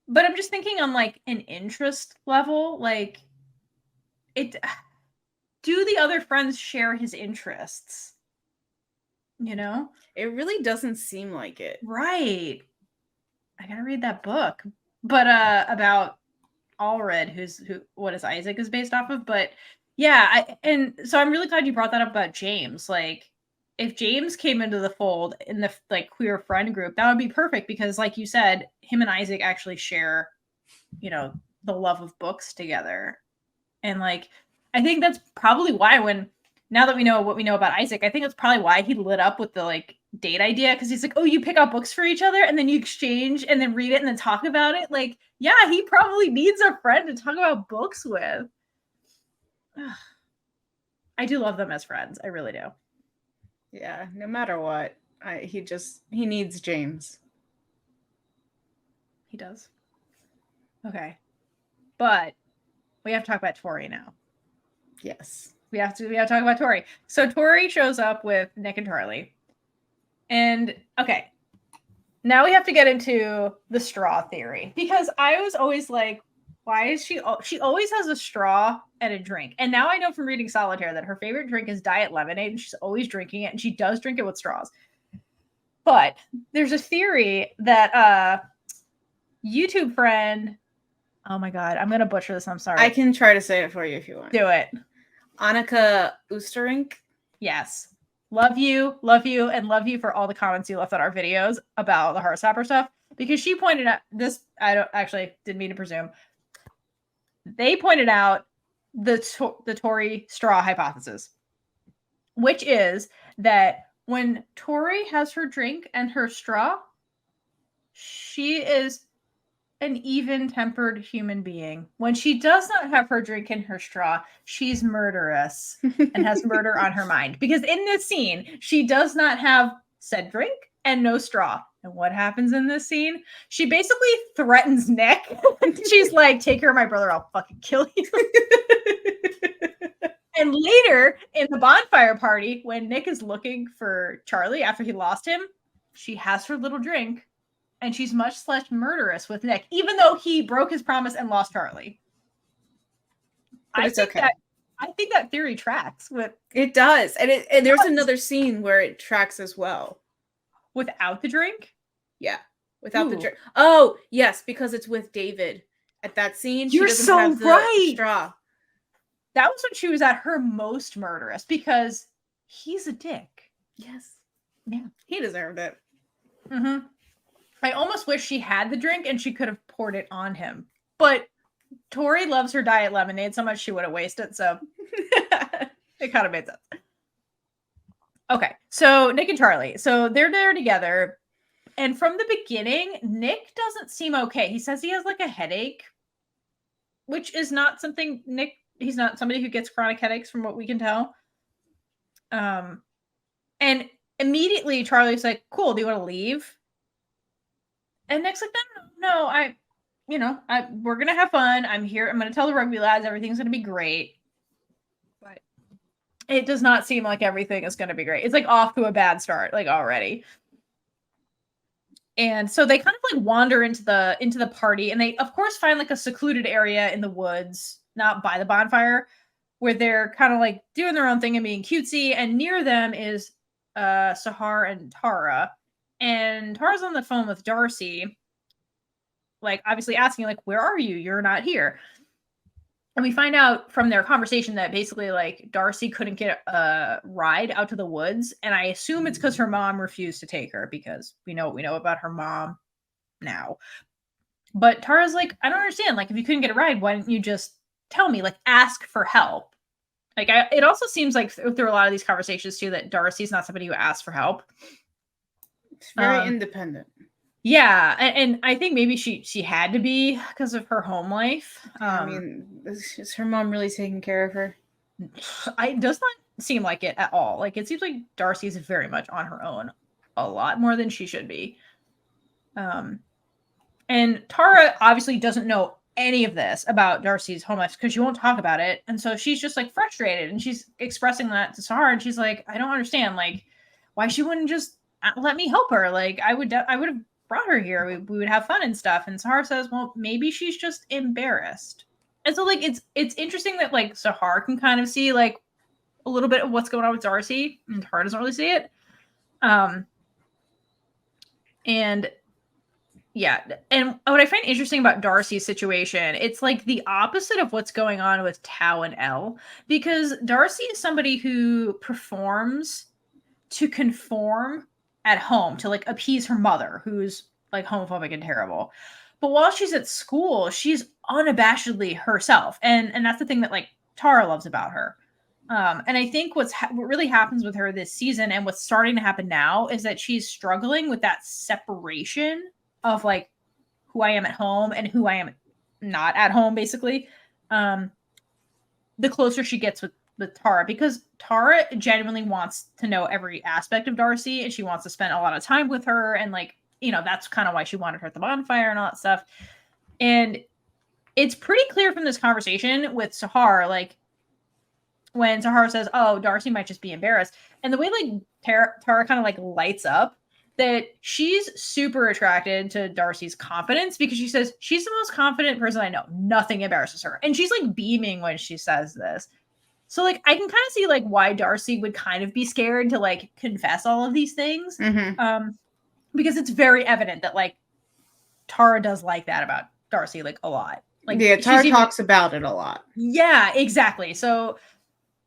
But I'm just thinking on like an interest level, like it do the other friends share his interests? You know? It really doesn't seem like it. Right. I gotta read that book. But about Allred, who what is Isaac is based off of, but yeah, and so I'm really glad you brought that up about James. Like, if James came into the fold in the like queer friend group, that would be perfect because, like you said, him and Isaac actually share, you know, the love of books together, and like I think that's probably why now that we know what we know about Isaac, I think that's probably why he lit up with the like date idea because he's like, oh, you pick out books for each other and then you exchange and then read it and then talk about it. Like, yeah, he probably needs a friend to talk about books with. I do love them as friends. I really do. Yeah, no matter what, he needs James. He does. Okay. But we have to talk about Tori now. Yes. We have to talk about Tori. So Tori shows up with Nick and Charlie. And okay. Now we have to get into the straw theory because I was always like, why is she always has a straw and a drink. And now I know from reading Solitaire that her favorite drink is diet lemonade and she's always drinking it and she does drink it with straws. But there's a theory that YouTube friend, oh my god, I'm gonna butcher this. I'm sorry. I can try to say it for you if you want. Do it. Annika Oosterink. Yes. Love you, and love you for all the comments you left on our videos about the Heartstopper stuff. Because she pointed out this, didn't mean to presume. They pointed out the Tori straw hypothesis, which is that when Tori has her drink and her straw, she is an even-tempered human being. When she does not have her drink in her straw, she's murderous and has murder on her mind. Because in this scene, she does not have said drink and no straw. And what happens in this scene? She basically threatens Nick. She's like, take care of my brother, I'll fucking kill you. And later in the bonfire party, when Nick is looking for Charlie after he lost him, she has her little drink. And she's much less murderous with Nick, even though he broke his promise and lost Charlie. But it's okay. I think that theory tracks with it does, and there's another scene where it tracks as well. Without the drink? Yeah, without the drink. Oh yes, because it's with David at that scene. You're so right. Straw. That was when she was at her most murderous because he's a dick. Yes. Yeah, he deserved it. Mm-hmm. I almost wish she had the drink and she could have poured it on him. But Tori loves her diet lemonade so much she would have wasted it, so it kind of made sense. Okay, so Nick and Charlie. So they're there together. And from the beginning, Nick doesn't seem okay. He says he has like a headache, which is not something he's not somebody who gets chronic headaches from what we can tell. And immediately Charlie's like, cool, do you want to leave? And Nick's like, no, we're going to have fun. I'm here. I'm going to tell the rugby lads everything's going to be great. But it does not seem like everything is going to be great. It's like off to a bad start, like already. And so they kind of like wander into the party and they of course find like a secluded area in the woods, not by the bonfire, where they're kind of like doing their own thing and being cutesy. And near them is Sahar and Tara. And Tara's on the phone with Darcy, like obviously asking, like, where are you? You're not here. And we find out from their conversation that basically like Darcy couldn't get a ride out to the woods. And I assume it's because her mom refused to take her, because we know what we know about her mom now. But Tara's like, I don't understand. Like, if you couldn't get a ride, why didn't you just tell me? Like, ask for help. Like, it also seems like through a lot of these conversations too that Darcy's not somebody who asks for help. It's very independent. Yeah, and I think maybe she had to be because of her home life. I mean, is her mom really taking care of her? It does not seem like it at all. Like, it seems like Darcy's very much on her own, a lot more than she should be. And Tara obviously doesn't know any of this about Darcy's home life because she won't talk about it, and so she's just like frustrated, and she's expressing that to Sahara, and she's like, I don't understand, like, why she wouldn't just let me help her. Like, I would have brought her here. We would have fun and stuff. And Sahar says, well, maybe she's just embarrassed. And so like it's interesting that like Sahar can kind of see like a little bit of what's going on with Darcy, and Tara doesn't really see it. And yeah, and what I find interesting about Darcy's situation, it's like the opposite of what's going on with Tao and Elle, because Darcy is somebody who performs to conform at home to like appease her mother, who's like homophobic and terrible. But while she's at school, she's unabashedly herself, and that's the thing that like Tara loves about her. And I think what really happens with her this season, and what's starting to happen now, is that she's struggling with that separation of like who I am at home and who I am not at home, basically. The closer she gets with Tara, because Tara genuinely wants to know every aspect of Darcy, and she wants to spend a lot of time with her, and like, you know, that's kind of why she wanted her at the bonfire and all that stuff. And it's pretty clear from this conversation with Sahar, like when Sahar says, oh, Darcy might just be embarrassed, and the way like Tara kind of like lights up, that she's super attracted to Darcy's confidence, because she says she's the most confident person I know, nothing embarrasses her, and she's like beaming when she says this. So, like, I can kind of see, like, why Darcy would kind of be scared to, like, confess all of these things. Mm-hmm. Because it's very evident that, like, Tara does like that about Darcy, like, a lot. Like, yeah, Tara talks about it a lot. Yeah, exactly. So,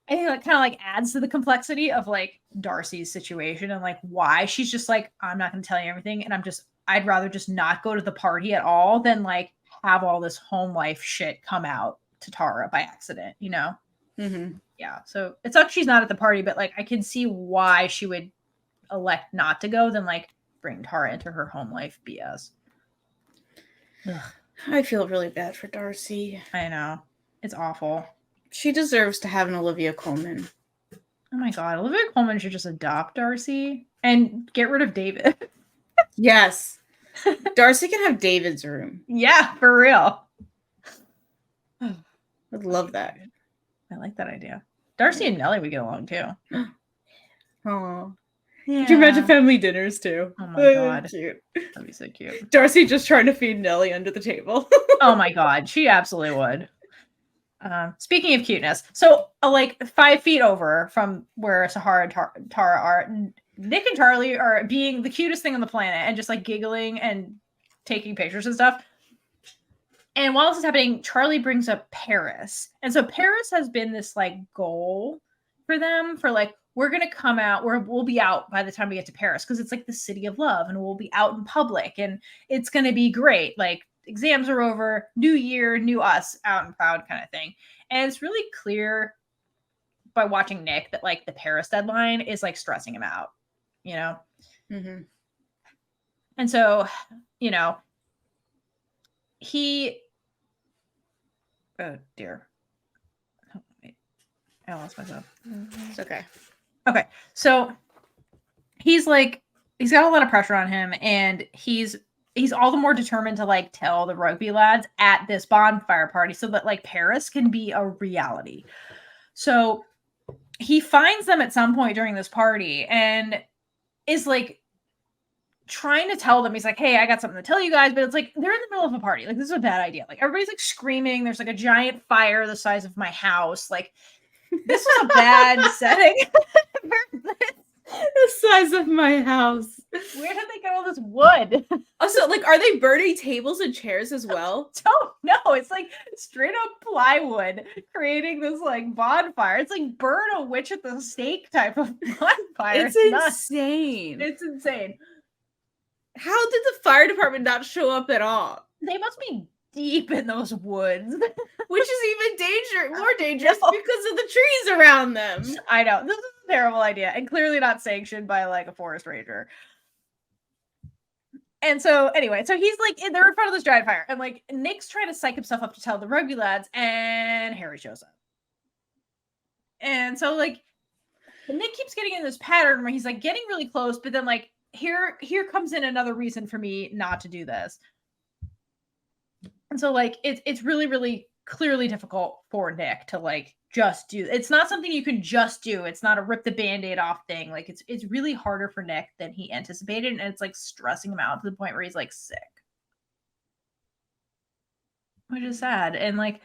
I think that kind of, like, adds to the complexity of, like, Darcy's situation and, like, why she's just like, I'm not going to tell you everything, and I'd rather just not go to the party at all than, like, have all this home life shit come out to Tara by accident, you know? Mm-hmm. Yeah, so it sucks she's not at the party, but like I can see why she would elect not to go than like bring Tara into her home life BS. Ugh. I feel really bad for Darcy. I know, it's awful. She deserves to have an Olivia Colman. Oh my god, Olivia Colman should just adopt Darcy and get rid of David. Yes, Darcy can have David's room. Yeah, for real. I'd love that. I like that idea. Darcy and Nellie would get along too. Oh, yeah. Could you imagine family dinners too? Oh my god, cute. That'd be so cute. Darcy just trying to feed Nellie under the table. Oh my god, she absolutely would. Speaking of cuteness, so like 5 feet over from where Sahara and Tara are, Nick and Charlie are being the cutest thing on the planet and just like giggling and taking pictures and stuff. And while this is happening, Charlie brings up Paris. And so Paris has been this like goal for them for like, we're going to come out, we'll be out by the time we get to Paris, because it's like the city of love, and we'll be out in public, and it's going to be great. Like, exams are over, new year, new us, out and proud kind of thing. And it's really clear by watching Nick that like the Paris deadline is like stressing him out, you know? Mm-hmm. And so, you know, oh dear. Oh, wait. I lost myself. It's okay. Okay. So he's like, he's got a lot of pressure on him, and he's all the more determined to like tell the rugby lads at this bonfire party so that like Paris can be a reality. So he finds them at some point during this party and is like trying to tell them, he's like, hey, I got something to tell you guys, but it's like they're in the middle of a party. Like, this is a bad idea. Like, everybody's like screaming. There's like a giant fire the size of my house. Like, this is a bad setting. The size of my house. Where did they get all this wood? Also, like, are they burning tables and chairs as well? Don't know. No, it's like straight up plywood creating this like bonfire. It's like burn a witch at the stake type of bonfire. It's insane. It's insane. How did the fire department not show up at all? They must be deep in those woods. Which is even more dangerous because of the trees around them. I know. This is a terrible idea and clearly not sanctioned by like a forest ranger. And so anyway, so he's like they're in front of this giant fire, and like Nick's trying to psych himself up to tell the rugby lads, and Harry shows up. And so like Nick keeps getting in this pattern where he's like getting really close, but then like here comes in another reason for me not to do this. And so like it's really, really clearly difficult for Nick to like just do. It's not something you can just do. It's not a rip the band-aid off thing. Like it's really harder for Nick than he anticipated, and it's like stressing him out to the point where he's like sick. Which is sad. And like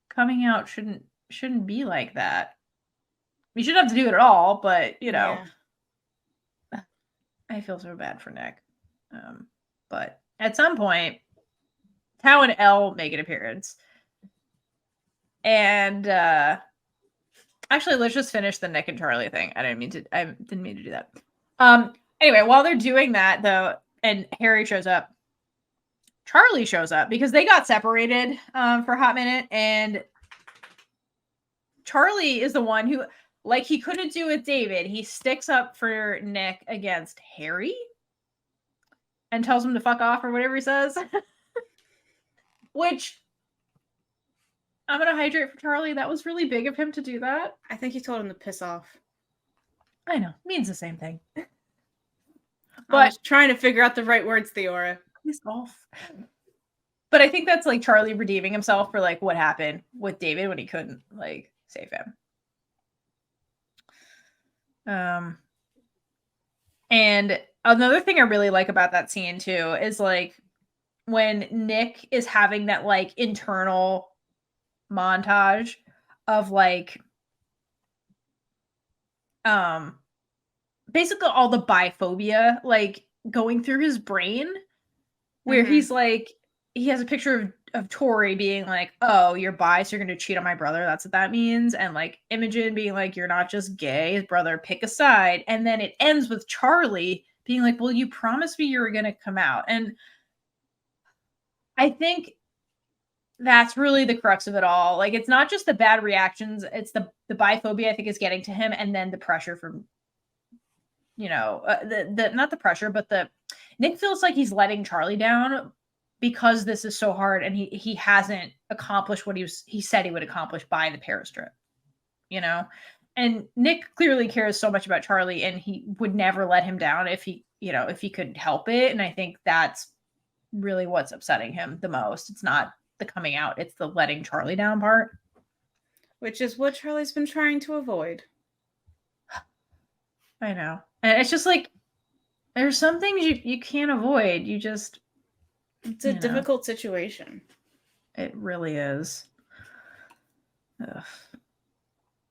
coming out shouldn't be like that. You shouldn't have to do it at all, but you know. Yeah. I feel so bad for Nick. But at some point Tao and Elle make an appearance. And actually, let's just finish the Nick and Charlie thing. I didn't mean to do that. Anyway, while they're doing that though, and Harry shows up, Charlie shows up because they got separated for a hot minute, and Charlie is the one who, like he couldn't do with David, he sticks up for Nick against Harry and tells him to fuck off or whatever he says. Which I'm going to hydrate for Charlie. That was really big of him to do that. I think he told him to piss off. I know. Means the same thing. But I was trying to figure out the right words, Theora. Piss off. But I think that's like Charlie redeeming himself for like what happened with David when he couldn't like save him. And another thing I really like about that scene too is like when Nick is having that like internal montage of like basically all the biphobia like going through his brain, where he's like he has a picture of Tori being like, oh, you're bi, so you're gonna cheat on my brother, that's what that means, and like Imogen being like, you're not just gay, his brother, pick a side. And then it ends with Charlie being like, well, you promised me you were gonna come out. And I think that's really the crux of it all. Like, it's not just the bad reactions, it's the biphobia I think is getting to him, and then the pressure from, you know, the not the pressure, but the Nick feels like he's letting Charlie down because this is so hard, and he hasn't accomplished what he said he would accomplish by the Paris trip, you know. And Nick clearly cares so much about Charlie, and he would never let him down if he could help it. And I think that's really what's upsetting him the most. It's not the coming out, it's the letting Charlie down part, which is what Charlie's been trying to avoid. I know. And it's just like there's some things you can't avoid. You just, it's a difficult situation. It really is. Ugh.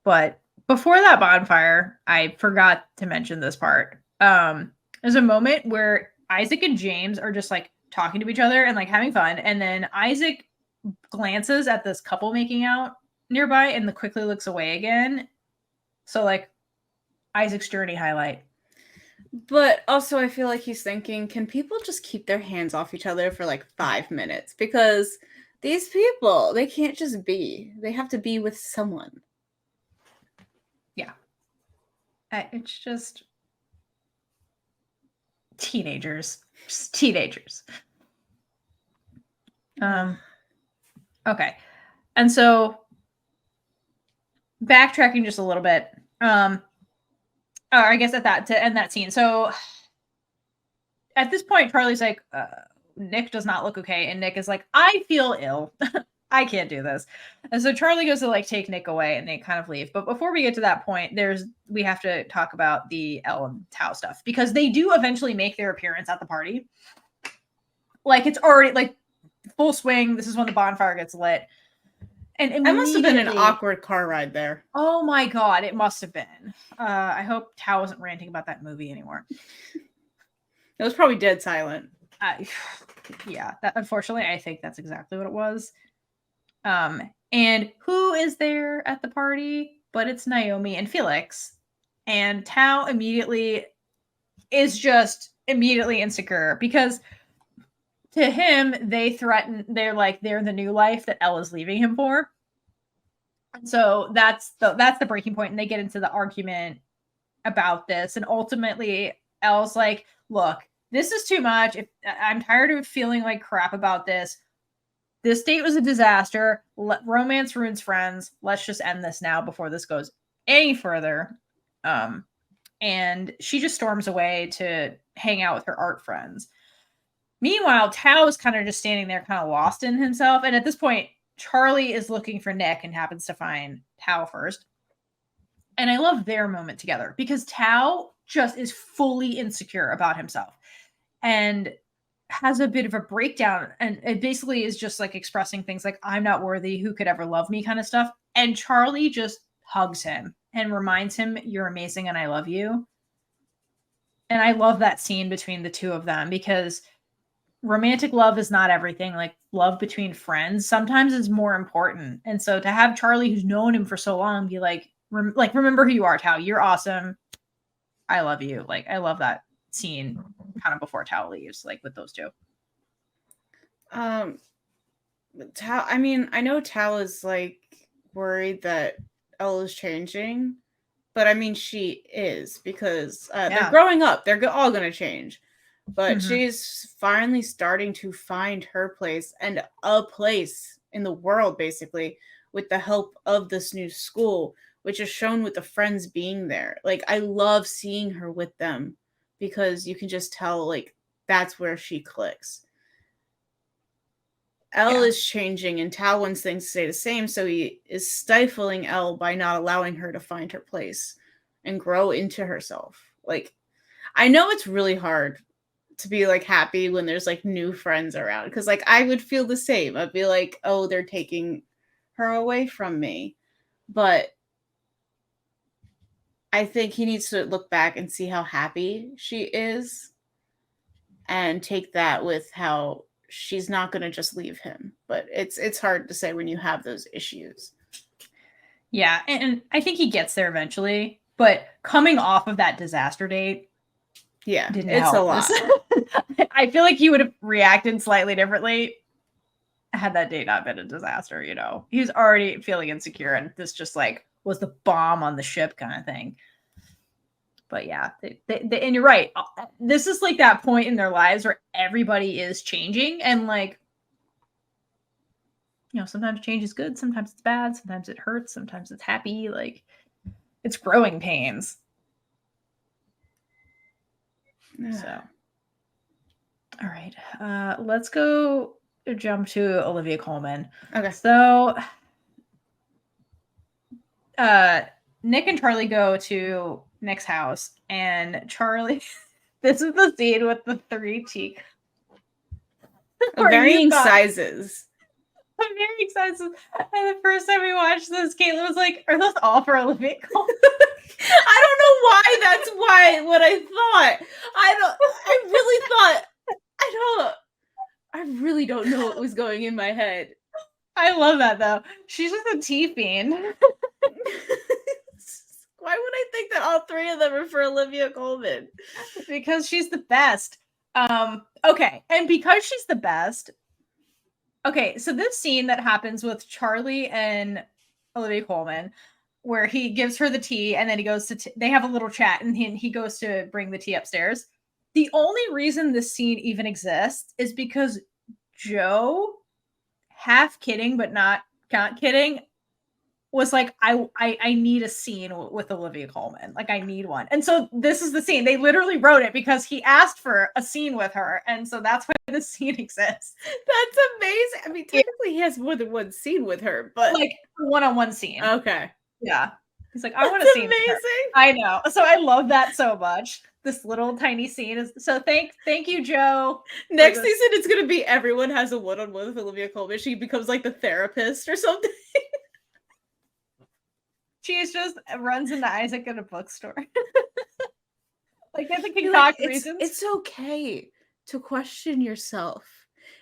But before that bonfire, I forgot to mention this part. There's a moment where Isaac and James are just like talking to each other and like having fun, and then Isaac glances at this couple making out nearby and quickly looks away again. So like Isaac's journey highlight. But also I feel like he's thinking, can people just keep their hands off each other for like 5 minutes? Because these people, they can't just be. They have to be with someone. Yeah. It's just teenagers. Just teenagers. Okay. And so backtracking just a little bit. I guess to end that scene. So at this point, Charlie's like, Nick does not look okay. And Nick is like, I feel ill. I can't do this. And so Charlie goes to like take Nick away, and they kind of leave. But before we get to that point, we have to talk about the Elle and Tao stuff, because they do eventually make their appearance at the party. Like, it's already like full swing. This is when the bonfire gets lit. And it must have been an awkward car ride there. Oh my God, it must have been. I hope Tao wasn't ranting about that movie anymore. It was probably dead silent. Yeah, unfortunately, I think that's exactly what it was. And who is there at the party? But it's Naomi and Felix. And Tao immediately is just immediately insecure because to him, they're like, they're the new life that Elle is leaving him for. So that's the breaking point, and they get into the argument about this. And ultimately, Elle's like, look, this is too much. I'm tired of feeling like crap about this. This date was a disaster. Romance ruins friends. Let's just end this now before this goes any further. And she just storms away to hang out with her art friends. Meanwhile, Tao is kind of just standing there, kind of lost in himself. And at this point, Charlie is looking for Nick and happens to find Tao first. And I love their moment together because Tao just is fully insecure about himself and has a bit of a breakdown. And it basically is just like expressing things like, I'm not worthy. Who could ever love me kind of stuff. And Charlie just hugs him and reminds him, you're amazing and I love you. And I love that scene between the two of them because romantic love is not everything. Like love between friends sometimes is more important. And so to have Charlie, who's known him for so long, be like remember who you are, Tao. You're awesome. I love you. Like I love that scene kind of before Tao leaves, like with those two. Tao, I mean, I know Tao is like worried that Elle is changing, but I mean she is because they're growing up. They're all gonna change. But she's finally starting to find her place and a place in the world, basically, with the help of this new school, which is shown with the friends being there. Like, I love seeing her with them because you can just tell, like, that's where she clicks. Elle is changing, and Tao wants things to stay the same, so he is stifling Elle by not allowing her to find her place and grow into herself. Like, I know it's really hard to be like happy when there's like new friends around because like I would feel the same. I'd be like, oh, they're taking her away from me. But I think he needs to look back and see how happy she is and take that with how she's not going to just leave him. But it's hard to say when you have those issues. Yeah, and I think he gets there eventually, but coming off of that disaster date, it's a lot. I feel like he would have reacted slightly differently had that date not been a disaster, you know. He was already feeling insecure, and this just like was the bomb on the ship kind of thing. But yeah, and you're right. This is like that point in their lives where everybody is changing, and like, you know, sometimes change is good, sometimes it's bad, sometimes it hurts, sometimes it's happy. Like, it's growing pains. So, all right, let's go jump to Olivia Colman. Okay. So, Nick and Charlie go to Nick's house, and Charlie, this is the scene with the 3 teeth. Varying sizes. Varying sizes. And the first time we watched this, Kaitlynn was like, are those all for Olivia Colman? I don't know why that's what I thought. I really don't know what was going in my head. I love that though. She's just a tea fiend. Why would I think that all 3 of them are for Olivia Colman? Because she's the best. Okay, and because she's the best. Okay, so this scene that happens with Charlie and Olivia Colman, where he gives her the tea and then he goes to they have a little chat and he goes to bring the tea upstairs. The only reason this scene even exists is because Joe, half kidding but not kidding, was like, I need a scene with Olivia Colman. Like, I need one. And so this is the scene. They literally wrote it because he asked for a scene with her. And so that's why the scene exists. That's amazing. I mean, technically he has more than one scene with her, but like one-on-one scene. Okay. Yeah. He's like, I want to see. Amazing. I know. So I love that so much. This little tiny scene is so thank you, Joe. Next season it's gonna be everyone has a one-on-one with Olivia Colman. She becomes like the therapist or something. She just runs into Isaac at a bookstore. Like, that's a concoct reasons. It's okay to question yourself.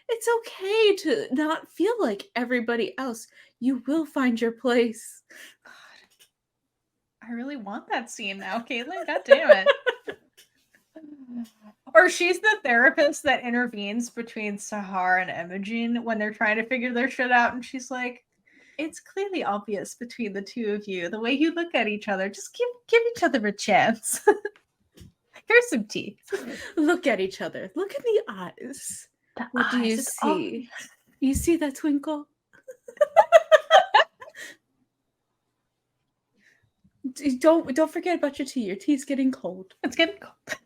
It's okay to not feel like everybody else. You will find your place. I really want that scene now, Kaitlynn. God damn it. Or she's the therapist that intervenes between Sahar and Imogen when they're trying to figure their shit out. And she's like, it's clearly obvious between the two of you. The way you look at each other. Just give each other a chance. Here's some tea. Look at each other. Look in the eyes. What do you see? You see that twinkle? Don't forget about your tea. Your tea's getting cold. It's getting cold.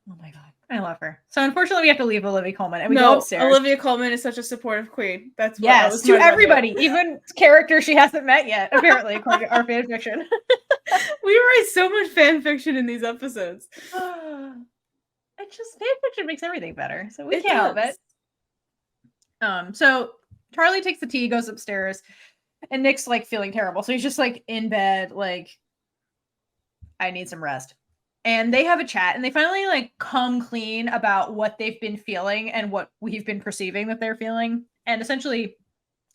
Oh my god, I love her. So unfortunately, we have to leave Olivia Colman and we go upstairs. Olivia Colman is such a supportive queen. That's what yes, to everybody, even characters she hasn't met yet. Apparently, according to our fan fiction. We write so much fan fiction in these episodes. It's just fan fiction makes everything better, so we can't help it. So Charlie takes the tea, goes upstairs, and Nick's like feeling terrible. So he's just like in bed, like, I need some rest. And they have a chat and they finally like come clean about what they've been feeling and what we've been perceiving that they're feeling. And essentially,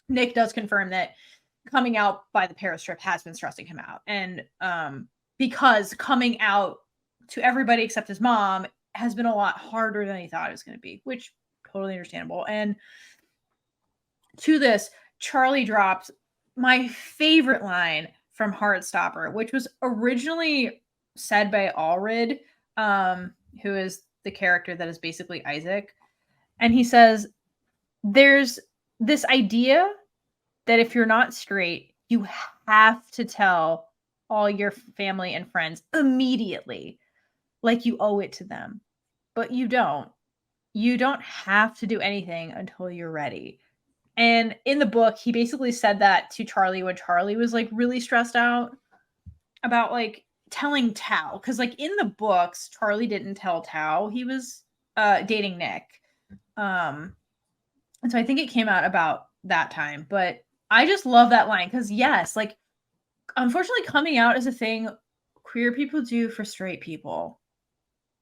Nick does confirm that coming out by the Paris trip has been stressing him out. And because coming out to everybody except his mom has been a lot harder than he thought it was going to be, which totally understandable. And to this, Charlie dropped my favorite line from Heartstopper, which was originally said by Allred, who is the character that is basically Isaac. And he says, there's this idea that if you're not straight, you have to tell all your family and friends immediately, like you owe it to them. But you don't. You don't have to do anything until you're ready. And in the book, he basically said that to Charlie when Charlie was like really stressed out about like telling Tao. Because like in the books, Charlie didn't tell Tao he was dating Nick. And so I think it came out about that time. But I just love that line because yes, like unfortunately coming out is a thing queer people do for straight people.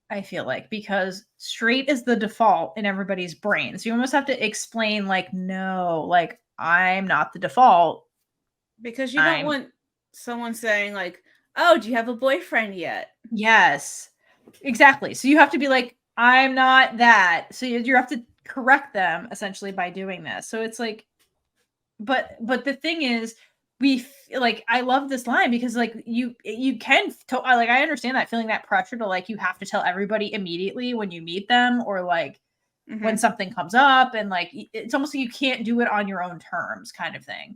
I feel like, because straight is the default in everybody's brain. So you almost have to explain like, no, like I'm not the default. Because you don't want someone saying like, oh, do you have a boyfriend yet? Yes, exactly. So you have to be like, I'm not that. So you have to correct them essentially by doing this. So it's like, but the thing is, like I love this line because like you can like I understand that feeling that pressure to like you have to tell everybody immediately when you meet them or like when something comes up and like it's almost like you can't do it on your own terms kind of thing.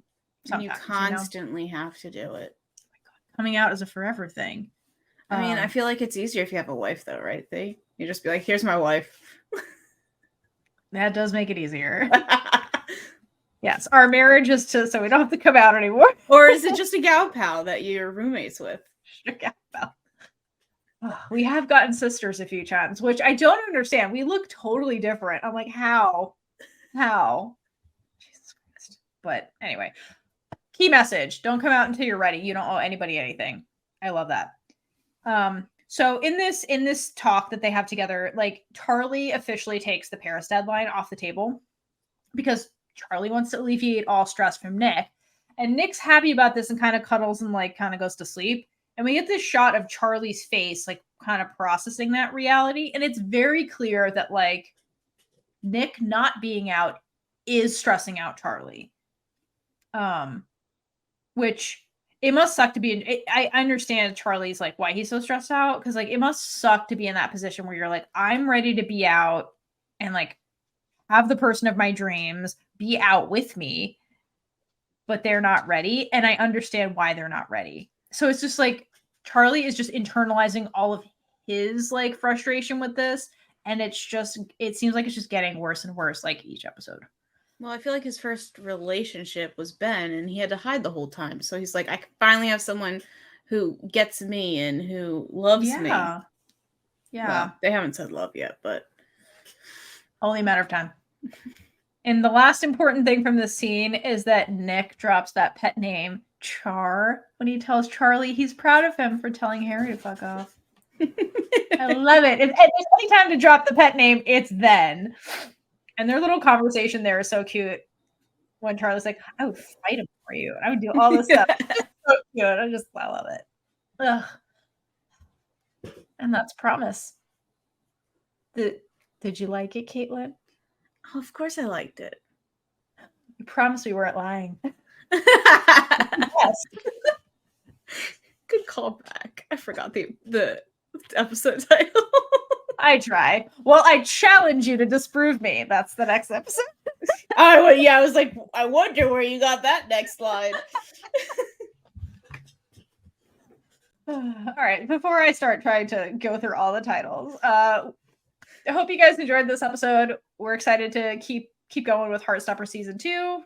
And you constantly have to do it. Oh my God. Coming out is a forever thing. I mean, I feel like it's easier if you have a wife though, right? You just be like, here's my wife. That does make it easier. Yes, our marriage is so we don't have to come out anymore. Or is it just a gal pal that you're roommates with? A gal pal. We have gotten sisters a few times, which I don't understand. We look totally different. I'm like, how? Jesus Christ. But anyway, key message: don't come out until you're ready. You don't owe anybody anything. I love that. So in this talk that they have together, like Charlie officially takes the Paris deadline off the table because Charlie wants to alleviate all stress from Nick. And Nick's happy about this and kind of cuddles and like kind of goes to sleep. And we get this shot of Charlie's face, like kind of processing that reality. And it's very clear that like Nick not being out is stressing out Charlie. Which it must suck to be in. I understand Charlie's like why he's so stressed out. Because like it must suck to be in that position where you're like, I'm ready to be out and like have the person of my dreams be out with me, but they're not ready. And I understand why they're not ready. So it's just like Charlie is just internalizing all of his like frustration with this. And it seems like it's just getting worse and worse like each episode. Well, I feel like his first relationship was Ben and he had to hide the whole time. So he's like, I finally have someone who gets me and who loves me. Yeah. Well, they haven't said love yet, but only a matter of time. And the last important thing from this scene is that Nick drops that pet name, Char, when he tells Charlie he's proud of him for telling Harry to fuck off. I love it. If there's any time to drop the pet name, it's then. And their little conversation there is so cute. When Charlie's like, I would fight him for you. I would do all this stuff. It's so cute. I love it. Ugh. And that's Promise. Did you like it, Kaitlynn? Oh, of course I liked it. You promised we weren't lying. Yes. Good callback. I forgot the episode title. I try. Well, I challenge you to disprove me. That's the next episode. I was like, I wonder where you got that next line. All right, before I start trying to go through all the titles, I hope you guys enjoyed this episode. We're excited to keep going with Heartstopper Season 2.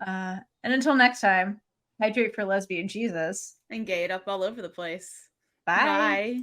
And until next time, hydrate for lesbian Jesus. And gay it up all over the place. Bye. Bye.